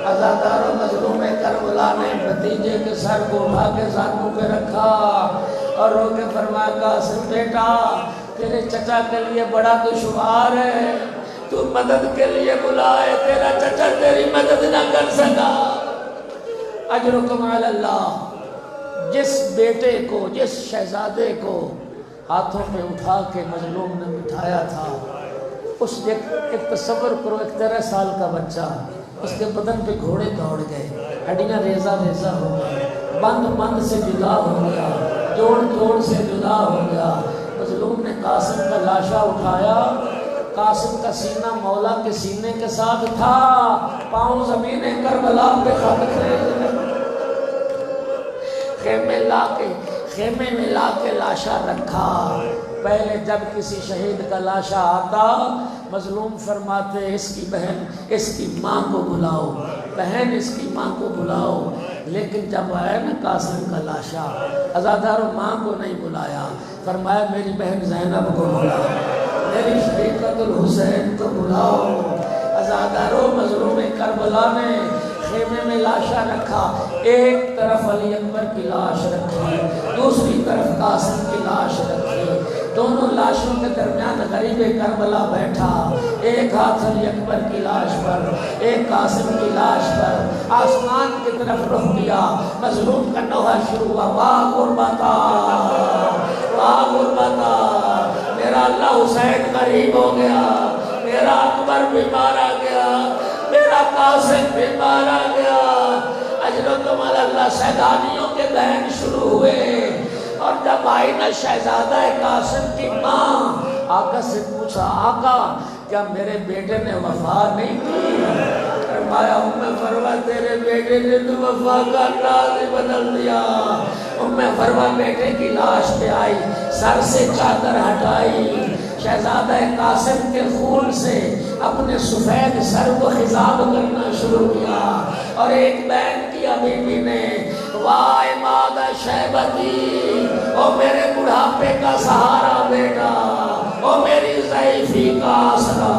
S2: عزادارو مظلوم کربلا نے بھتیجے کے سر کو اٹھا کے زانوں پہ رکھا اور رو کے فرمایا قاسم بیٹا تیرے چچا کے لیے بڑا دشوار ہے، تو مدد کے لیے بلائے، تیرا چچا تیری مدد نہ کر سکا۔ اجرکم علی اللہ۔ جس بیٹے کو، جس شہزادے کو ہاتھوں میں اٹھا کے مظلوم نے بٹھایا تھا، اس ایک تصور کرو، ایک 13 سال کا بچہ، اس کے بدن پہ گھوڑے دوڑ گئے، ہڈیاں ریزہ ریزہ ہو گئی، بند سے جدا ہو گیا، جوڑ سے جدا ہو گیا۔ مظلوم نے قاسم کا لاشا اٹھایا، قاسم کا سینہ مولا کے سینے کے ساتھ تھا، پاؤں زمین کربلا پہ خاک تھے، خیمے میں لا کے لاشا رکھا۔ پہلے جب کسی شہید کا لاشا آتا مظلوم فرماتے اس کی بہن، اس کی ماں کو بلاؤ، بہن اس کی ماں کو بلاؤ، لیکن جب آیا نا قاسم کا لاشا عزادارو ماں کو نہیں بلایا، فرمایا میری بہن زینب کو بلاؤ، میری شریقت الحسین کو بلاؤ۔ عزادارو مظلوم کربلا نے خیمے میں لاشا رکھا، ایک طرف علی اکبر کی لاش رکھی، دوسری طرف قاسم کی لاش رکھی، دونوں لاشوں کے درمیان غریب کربلا بیٹھا، ایک ہاتھ علی اکبر کی لاش پر، ایک قاسم کی لاش پر، آسمان کی طرف رخ کیا، مظلوم کا نوحہ شروع ہوا، واہ غربتا واہ غربتا، میرا اللہ حسین غریب ہو گیا، میرا اکبر بھی مارا گیا، میرا قاسم بھی مارا گیا۔ اجر و کمال اللہ۔ شہدانیوں کے بہن شروع ہوئے، اور جب آئی نا شہزادہ قاسم کی ماں، آقا سے پوچھا آقا کیا میرے بیٹے نے وفا نہیں کی؟ فرمایا ام فروہ تیرے بیٹے نے تو وفا کا انداز بدل دیا۔ ام فروہ بیٹے کی لاش پہ آئی، سر سے چادر ہٹائی، شہزادہ قاسم کے خون سے اپنے سفید سر کو خضاب کرنا شروع کیا، اور ایک بہن کی بیوی نے واہ عماد شیبتی، او میرے بڑھاپے کا سہارا بیٹا، او میری ضعیفی کا آسرا۔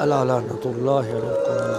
S3: اللہ لعنت اللہ علیکم۔